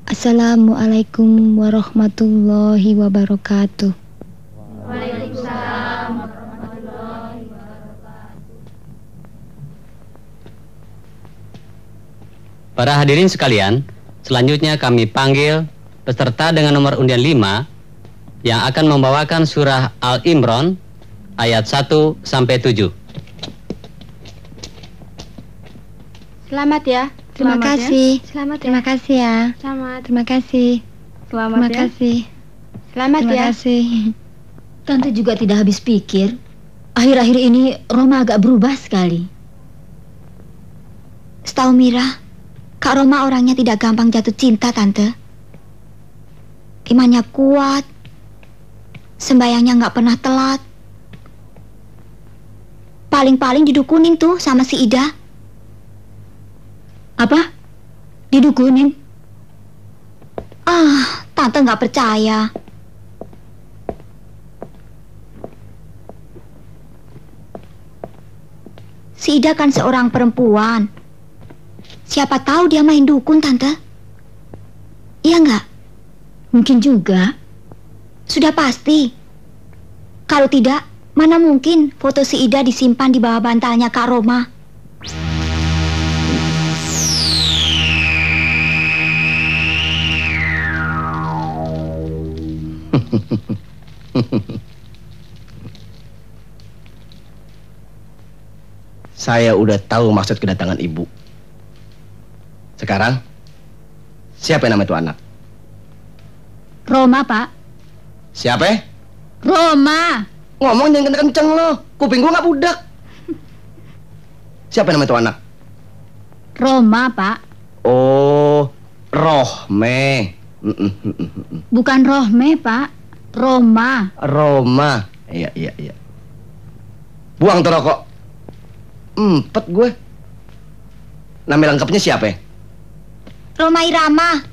Assalamualaikum warahmatullahi wabarakatuh. Waalaikumsalam warahmatullahi wabarakatuh. Para hadirin sekalian, selanjutnya kami panggil peserta dengan nomor undian 5 yang akan membawakan surah Al-Imran ayat 1 sampai 7. Selamat ya. Terima kasih. Selamat Terima kasih ya. Selamat. Terima kasih. Selamat Terima ya. kasih. Selamat Terima ya. kasih. Tante juga tidak habis pikir. Akhir-akhir ini Roma agak berubah sekali. Setahu Mira, Kak Roma orangnya tidak gampang jatuh cinta, Tante. Imannya kuat, sembayangnya nggak pernah telat. Paling-paling didukunin tuh sama si Ida. Apa? Didukunin? Ah, Tante nggak percaya. Si Ida kan seorang perempuan. Siapa tahu dia main dukun, Tante. Iya nggak? Mungkin juga. Sudah pasti. Kalau tidak, mana mungkin foto si Ida disimpan di bawah bantalnya Kak Roma. Saya udah tahu maksud kedatangan ibu. Sekarang, siapa yang nama itu anak? Roma, Pak. Siapa? Roma. Ngomong jangan kenceng-kenceng lo. Kuping gua nggak budak. Siapa yang nama itu anak? Roma, Pak. Oh, Rohme. Bukan Rohme, Pak. Roma. Roma. Iya, iya, iya. Buang tuh rokok. Empet gue. Nama lengkapnya siapa? Roma Irama.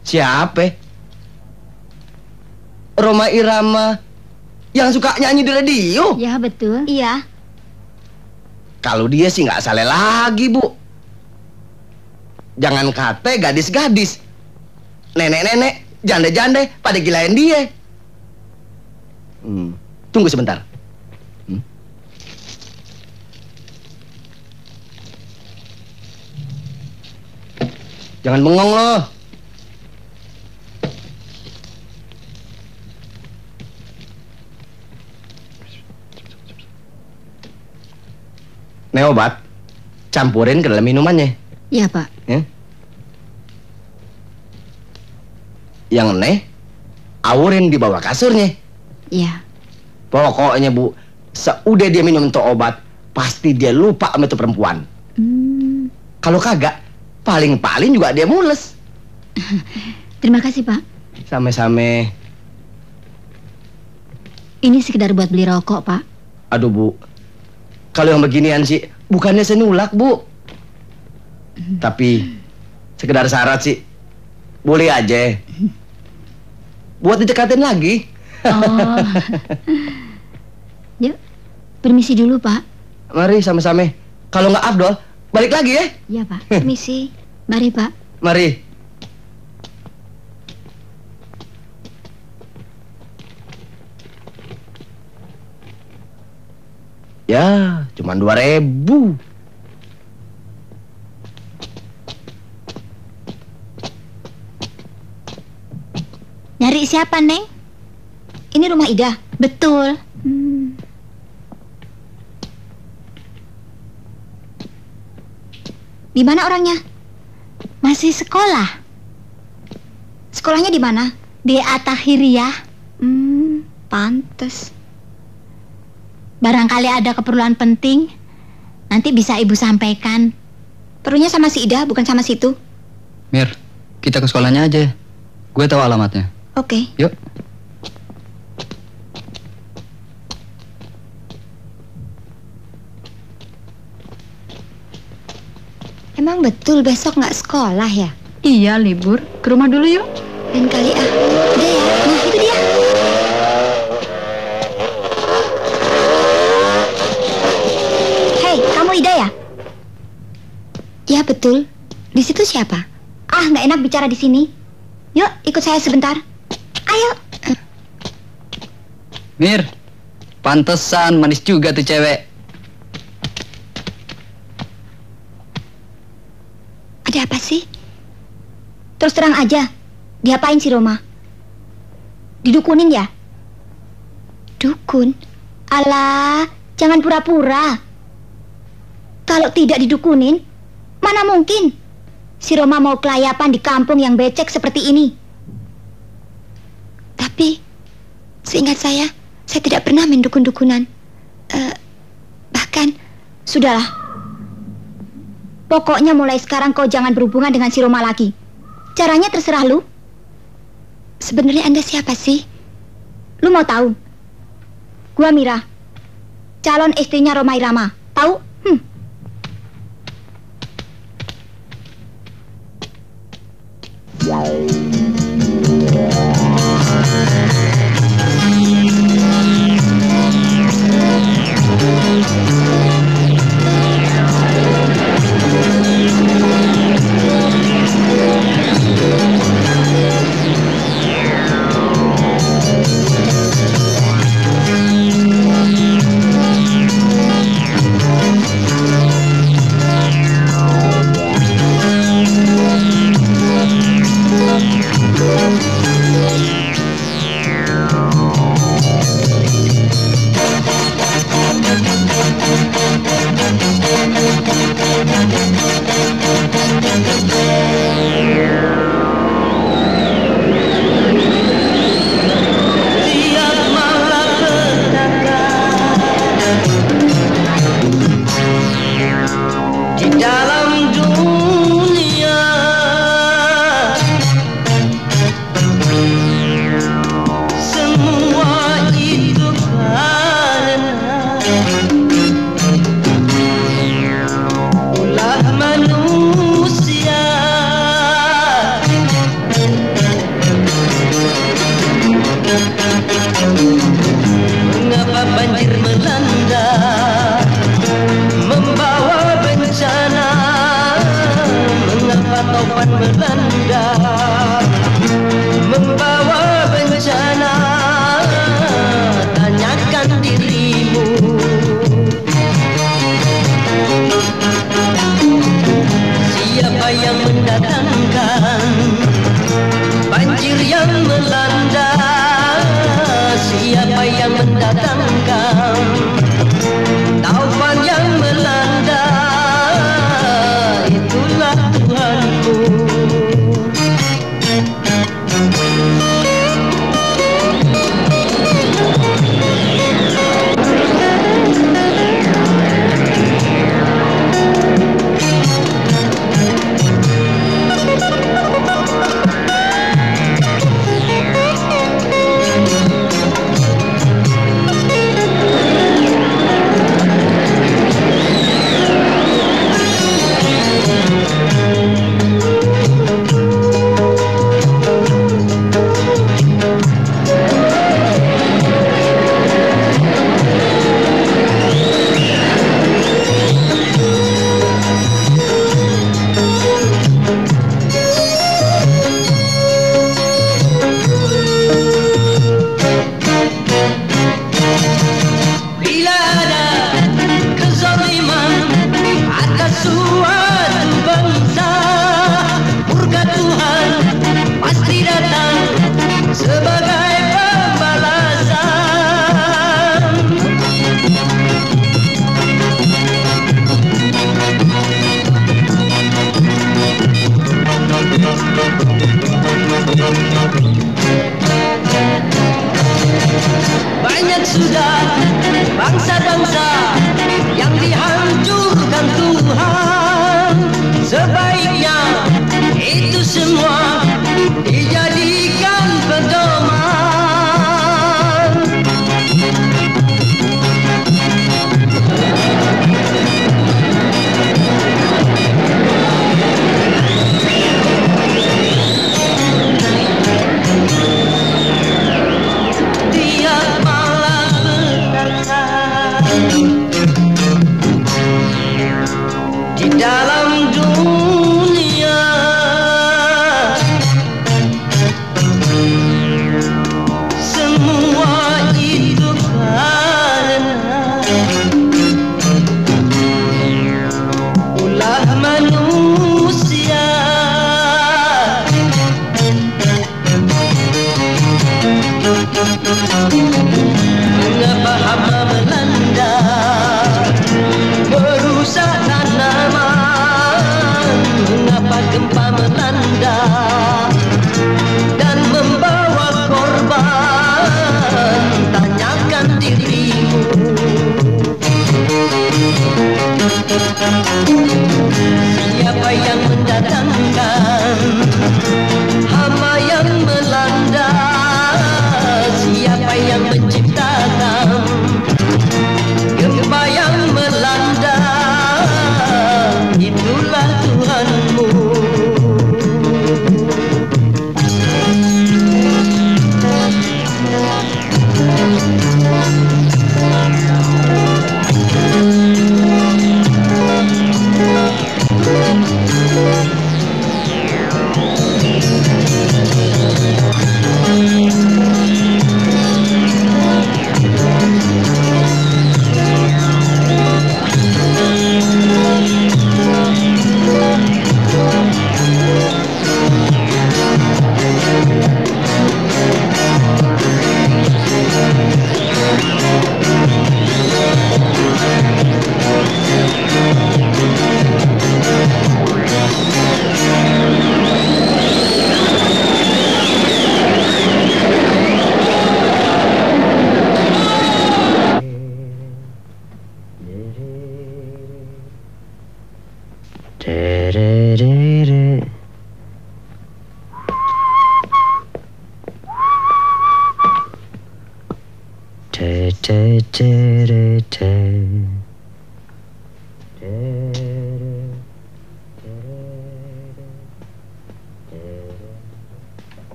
Siapa? Roma Irama yang suka nyanyi di radio? Ya, betul. Iya. Kalau dia sih nggak salah lagi, Bu. Jangan kate gadis-gadis, nenek-nenek, janda-janda pada gilain dia. Tunggu sebentar. Jangan bengong loh. Nih obat, campurin ke dalam minumannya. Iya, Pak. Ya. Yang nih, awurin di bawah kasurnya. Iya. Pokoknya Bu, seudah dia minum tuh obat, pasti dia lupa sama itu perempuan. Kalau kagak, paling-paling juga dia mules. Terima kasih, Pak. Sama-sama. Ini sekedar buat beli rokok, Pak. Aduh, Bu. Kalau yang beginian sih, bukannya saya nulak, Bu. Tapi, sekedar syarat sih, boleh aja. Buat didekatin lagi. Oh. Yuk, permisi dulu, Pak. Mari, sama-sama. Kalau nggak afdol, balik lagi ya. Iya, Pak. Permisi. Mari, Pak. Mari. Ya, cuma 2.000. Nyari siapa, Neng? Ini rumah Ida? Betul. Di mana orangnya? Masih sekolah. Sekolahnya di mana? Di At-Tahiriyah. Pantes. Barangkali ada keperluan penting, nanti bisa ibu sampaikan. Perlunya sama si Ida, bukan sama situ. Mir, kita ke sekolahnya aja. Gue tahu alamatnya. Oke. Yuk. Emang betul besok nggak sekolah ya? Iya, libur. Ke rumah dulu yuk. Lain kali ah. Udah ya. Nah, itu dia. Hei, kamu Ida ya? Ya, betul. Di situ siapa? Ah, nggak enak bicara di sini. Yuk, ikut saya sebentar. Ayo. Mir, pantesan manis juga tuh cewek. Ada apa sih? Terus terang aja, diapain si Roma? Didukunin ya? Dukun? Alah, jangan pura-pura. Kalau tidak didukunin, mana mungkin si Roma mau kelayapan di kampung yang becek seperti ini. Tapi, seingat saya tidak pernah main dukun-dukunan. Bahkan, sudahlah. Pokoknya mulai sekarang kau jangan berhubungan dengan si Roma lagi. Caranya terserah lu. Sebenarnya Anda siapa sih? Lu mau tahu? Gua Mira, calon istrinya Roma Irama. Tahu? Mengapa banjir melanda, membawa bencana? Mengapa taufan melanda, membawa bencana? Tanyakan dirimu. Siapa yang mendatangkan banjir yang melanda? Siapa yang mendatangkan taufan yang melanda? Itulah Tuhanku. sudah bangsa-bangsa yang dihancurkan Tuhan. Sebaiknya itu semua dijadikan pedoman. Tiap malam petaka di dalam dunia, semua itu karena ulah manusia. Mengapa hama melanda, merusak tanaman? Mengapa gempa melanda dan membawa korban? Tanyakan dirimu. Siapa yang mendatangkan hama yang melanda? Siapa yang menciptakan gempa yang melanda? Itulah Tuhanmu.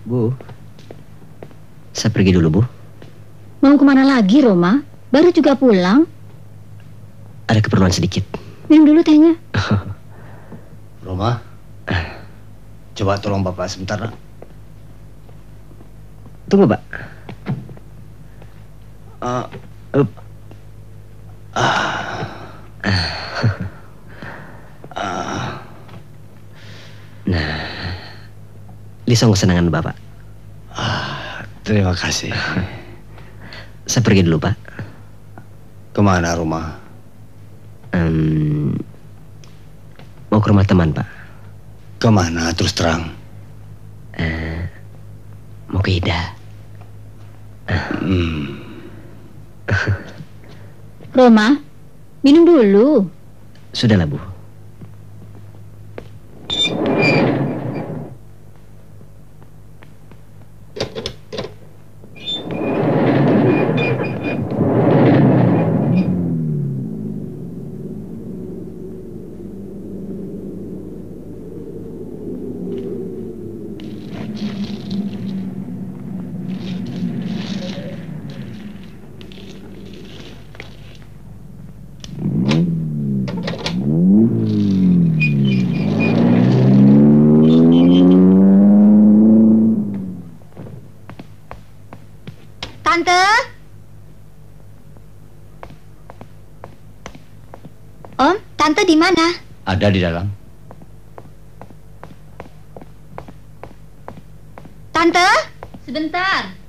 Bu, saya pergi dulu, Bu. Mau kemana lagi, Roma? Baru juga pulang. Ada keperluan sedikit. Minum dulu tehnya. Roma, coba tolong Bapak sebentar, nak. Tunggu, Pak. Nah, lisong kesenangan Bapak. Terima kasih. Saya pergi dulu, Pak. Kemana, Roma? Mau ke rumah teman, Pak. Kemana terus terang? Mau ke Ida. Roma, minum dulu. Sudahlah, Bu. Tante? Om, Tante di mana? Ada di dalam. Tante? Sebentar.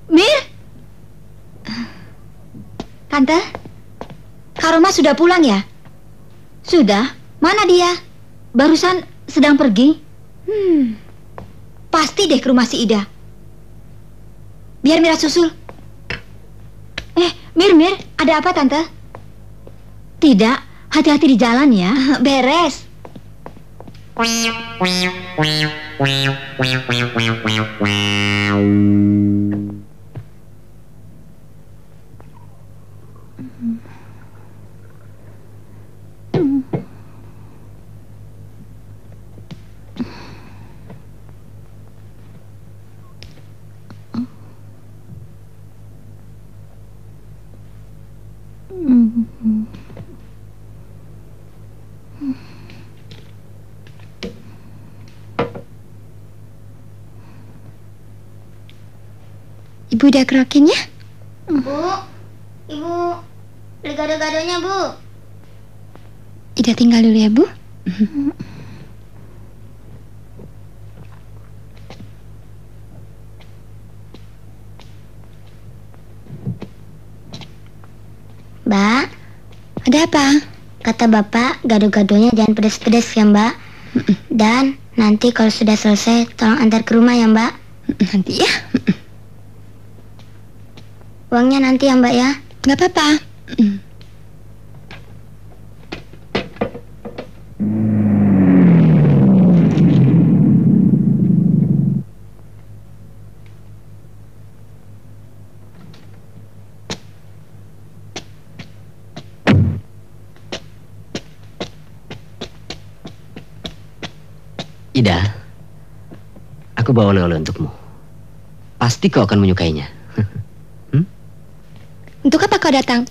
Mir? Tante, Kak Roma sudah pulang ya? Sudah. Mana dia? Barusan sedang pergi. Pasti deh ke rumah si Ida. Biar Mira susul. Mir, ada apa Tante? Tidak, hati-hati di jalan ya. Beres. Ibu udah kerokin ya? Bu, Ibu, beli gado-gadonya, Bu. Ida tinggal dulu ya, Bu. Mbak, ada apa? Kata Bapak, gado-gadonya jangan pedas-pedas ya, Mbak. Dan nanti kalau sudah selesai, tolong antar ke rumah ya, Mbak. Nanti ya. Uangnya nanti ya, Mbak ya. Nggak apa-apa. Ida, aku bawa oleh-oleh untukmu. Pasti kau akan menyukainya. Untuk apa kau datang?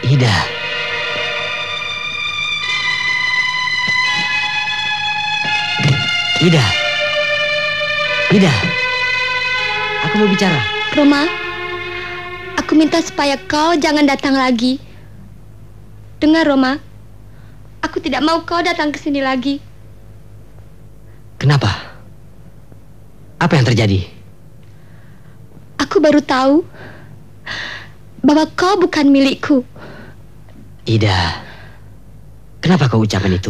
Ida. Ida. Ida. Aku mau bicara. Roma, aku minta supaya kau jangan datang lagi. Dengar Roma, aku tidak mau kau datang ke sini lagi. Kenapa? Apa yang terjadi? Aku baru tahu bahwa kau bukan milikku. Ida, kenapa kau ucapkan itu?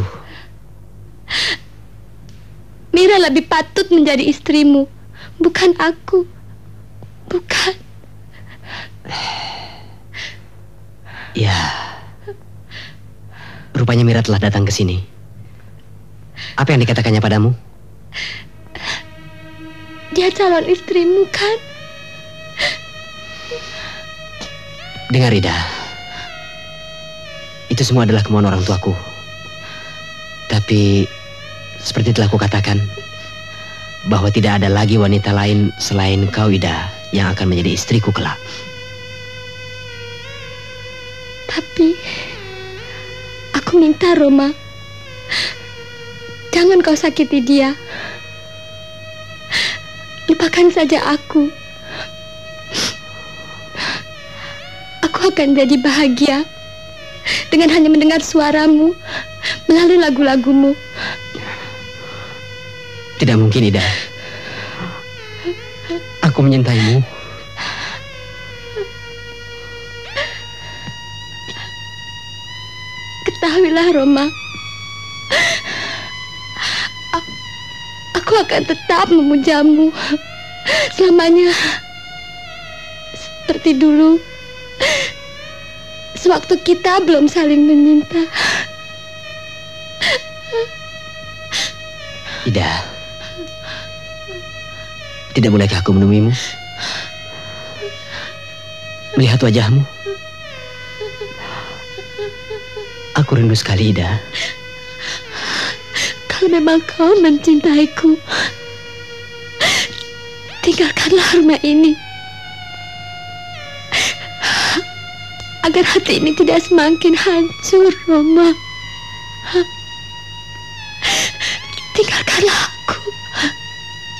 Mira lebih patut menjadi istrimu, bukan aku. Bukan. Ya, rupanya Mira telah datang ke sini. Apa yang dikatakannya padamu? Dia calon istrimu kan? Dengar Ida, itu semua adalah kemauan orang tuaku. Tapi seperti telah kukatakan, bahwa tidak ada lagi wanita lain selain kau Ida yang akan menjadi istriku kelak. Tapi aku minta Roma, jangan kau sakiti dia. Lupakan saja aku. Aku akan jadi bahagia dengan hanya mendengar suaramu melalui lagu-lagumu. Tidak mungkin, Ida. Aku menyintaimu. Ketahuilah, Roma. Aku akan tetap memujamu selamanya. Seperti dulu. Sewaktu kita belum saling menyinta. Ida, tidak bolehkah aku menemuimu? Melihat wajahmu. Aku rindu sekali, Ida. Kalau memang kau mencintaiku, tinggalkanlah rumah ini. agar hati ini tidak semakin hancur, Roma. Tinggalkanlah aku.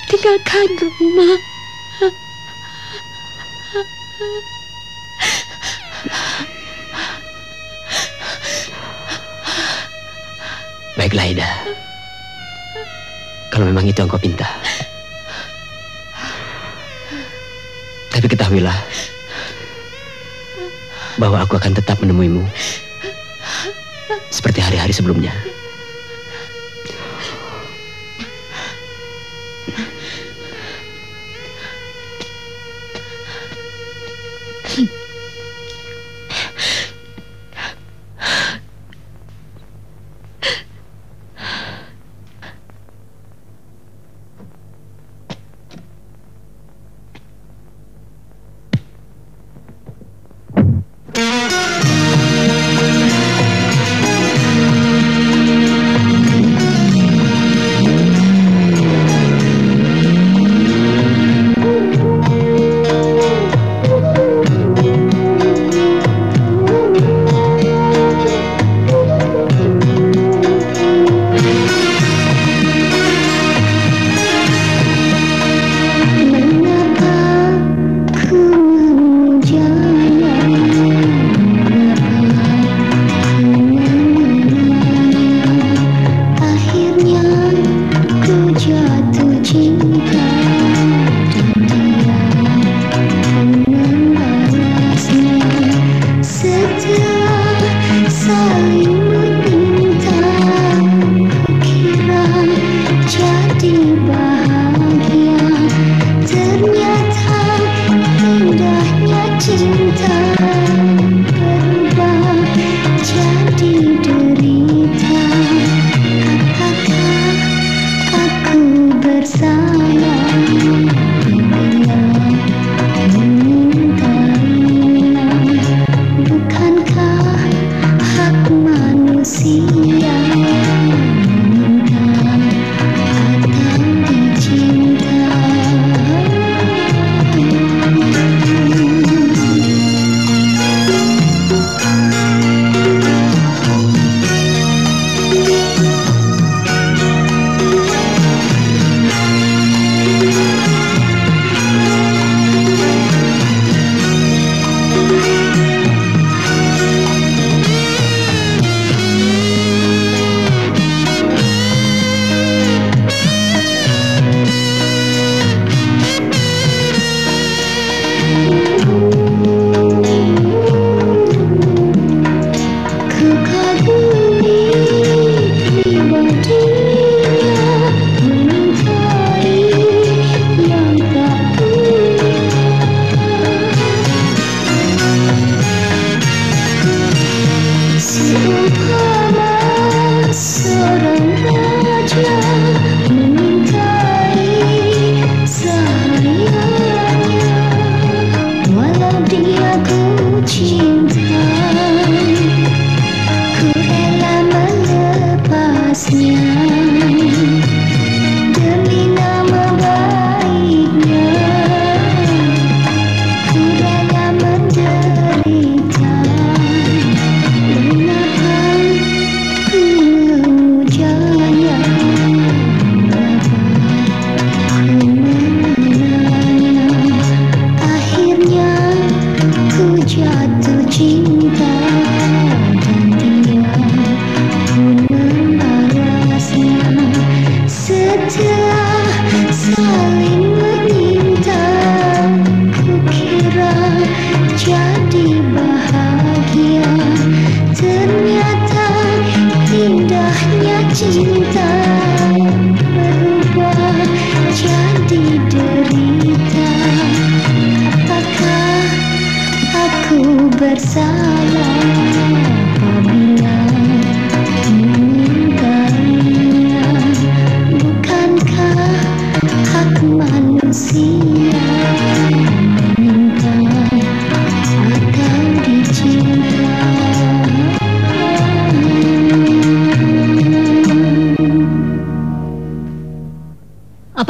Tinggalkan Roma. Baiklah, Ida. Kalau memang itu yang kau minta. Tapi ketahuilah bahwa aku akan tetap menemuimu seperti hari-hari sebelumnya.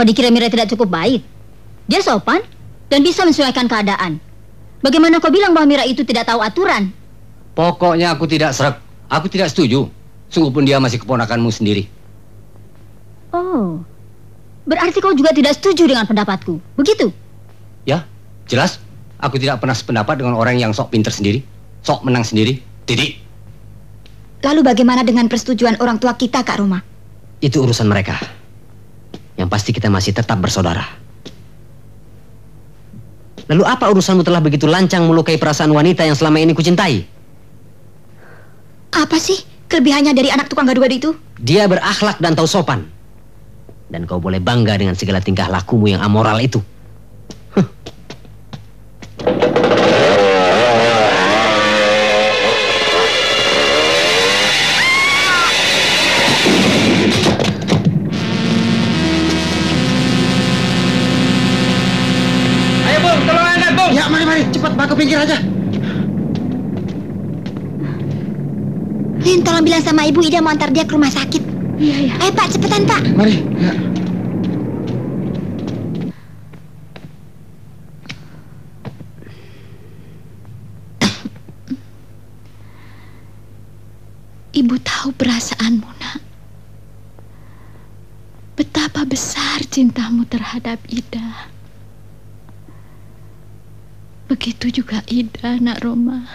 Apa dikira Mira tidak cukup baik? Dia sopan dan bisa menyesuaikan keadaan. Bagaimana kau bilang bahwa Mira itu tidak tahu aturan? Pokoknya aku tidak srek. Aku tidak setuju. Sungguh pun dia masih keponakanmu sendiri. Oh, berarti kau juga tidak setuju dengan pendapatku, begitu? Ya, jelas. Aku tidak pernah sependapat dengan orang yang sok pinter sendiri, sok menang sendiri. Titik. Lalu bagaimana dengan persetujuan orang tua kita, Kak Roma? Itu urusan mereka. Yang pasti kita masih tetap bersaudara. Lalu apa urusanmu telah begitu lancang melukai perasaan wanita yang selama ini kucintai? Apa sih kelebihannya dari anak tukang gado-gado itu? Dia berakhlak dan tahu sopan. Dan kau boleh bangga dengan segala tingkah lakumu yang amoral itu. Ayo Bung, tolong angkat Bung. Ya mari, cepat bawa ke pinggir aja. Lin, tolong bilang sama Ibu Ida mau antar dia ke rumah sakit. Iya. Ayo Pak, cepetan Pak. Mari. Ya. Ibu tahu perasaanmu, nak. Betapa besar cintamu terhadap Ida. Begitu juga Ida, nak Roma.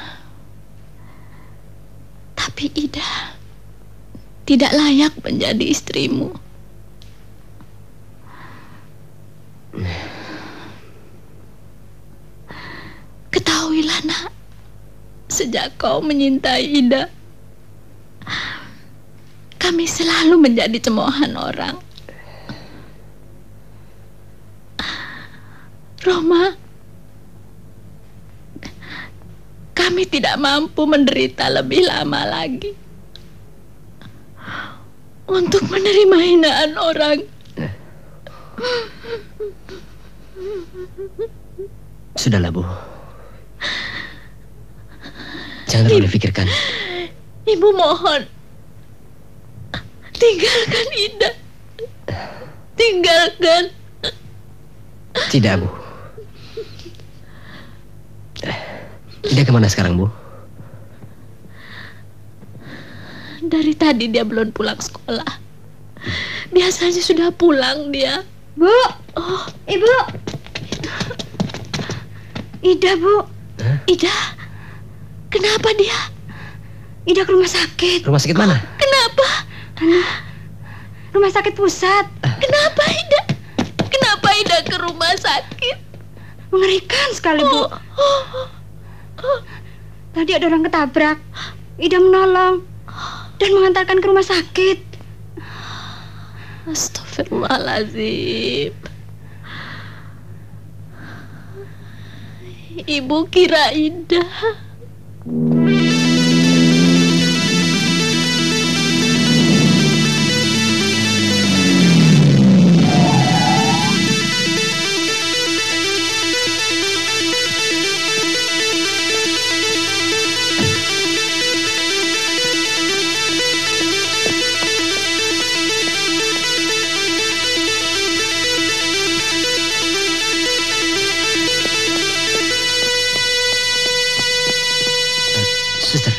Tapi Ida tidak layak menjadi istrimu. Ketahuilah, nak, sejak kau menyintai Ida, kami selalu menjadi cemoohan orang. Roma, kami tidak mampu menderita lebih lama lagi untuk menerima hinaan orang. Sudahlah, Bu. Jangan terlalu dipikirkan. Ibu mohon, tinggalkan Ida. Tinggalkan. Tidak, Bu. Ida kemana sekarang, Bu? Dari tadi dia belum pulang sekolah. Biasanya sudah pulang dia. Bu, Ibu. Ida, Bu. Hah? Ida, kenapa dia? Ida ke rumah sakit. Rumah sakit mana? Kenapa? Rumah sakit pusat. Kenapa Ida? Kenapa Ida ke rumah sakit? Mengerikan sekali, Bu. Tadi ada orang ketabrak. Ida menolong dan mengantarkan ke rumah sakit. Astagfirullahaladzim. Ibu kira Ida. Suster,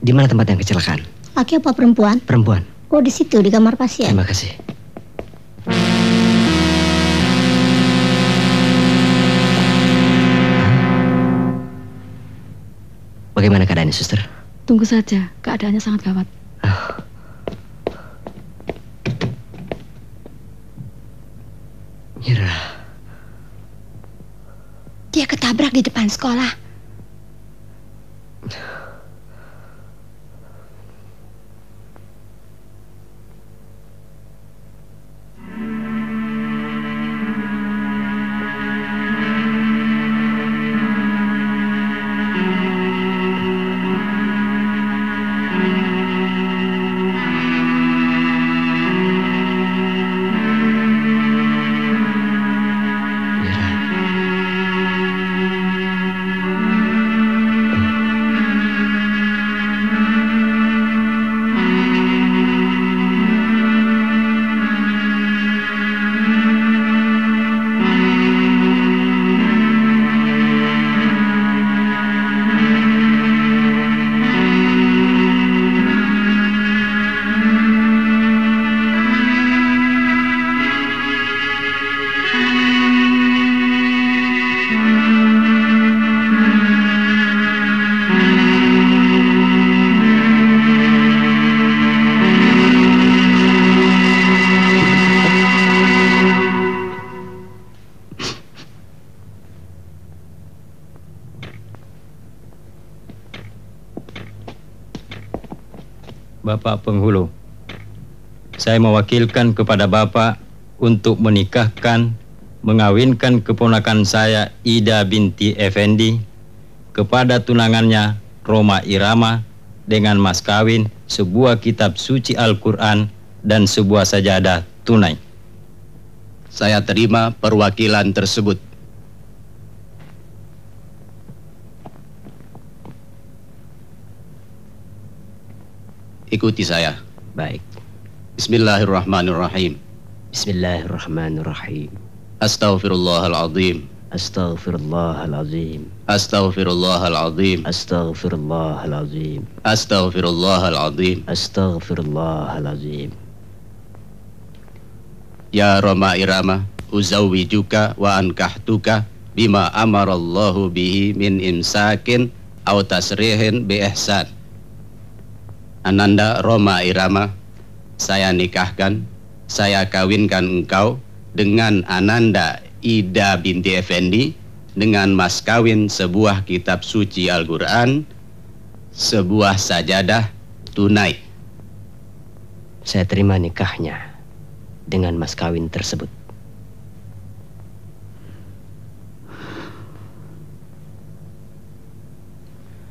di mana tempat yang kecelakaan? Laki apa perempuan? Perempuan. Oh, di situ di kamar pasien. Terima kasih. Bagaimana keadaannya, suster? Tunggu saja, keadaannya sangat gawat. Mira. Dia ketabrak di depan sekolah. Bapak Penghulu, saya mewakilkan kepada Bapak untuk menikahkan, mengawinkan keponakan saya Ida binti Effendi kepada tunangannya Roma Irama dengan mas kawin sebuah kitab suci Al-Quran dan sebuah sajadah tunai. Saya terima perwakilan tersebut. Ikuti saya. Baik. Bismillahirrahmanirrahim. Bismillahirrahmanirrahim. Astaghfirullahaladzim. Astaghfirullahalazim. Astaghfirullahaladzim. Astaghfirullahalazim. Astaghfirullahaladzim. Astaghfirullahalazim. Ya Roma Irama, uzawwijuka wa ankahtuka bima amarallahu bihi min imsakin aw tasrihin bi ihsan. Ananda Roma Irama, saya nikahkan, saya kawinkan engkau dengan Ananda Ida binti Effendi dengan mas kawin sebuah kitab suci Al-Quran, sebuah sajadah tunai. Saya terima nikahnya dengan mas kawin tersebut.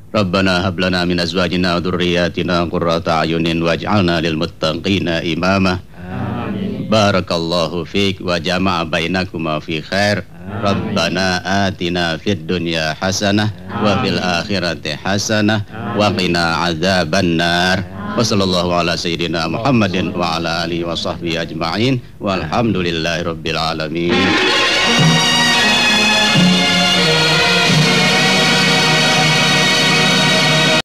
Rabbana hab lana min azwajina wa dhurriyyatina qurrata a'yunin waj'alna lil muttaqina imama. Amin. Barakallahu fiik wa jama'a bainakuma fi khair. Rabbana atina fid dunya hasanah wa fil akhirati hasanah wa qina adzabannar. Wa sallallahu ala sayyidina Muhammadin wa ala alihi wa sahbihi ajma'in walhamdulillahi rabbil alamin.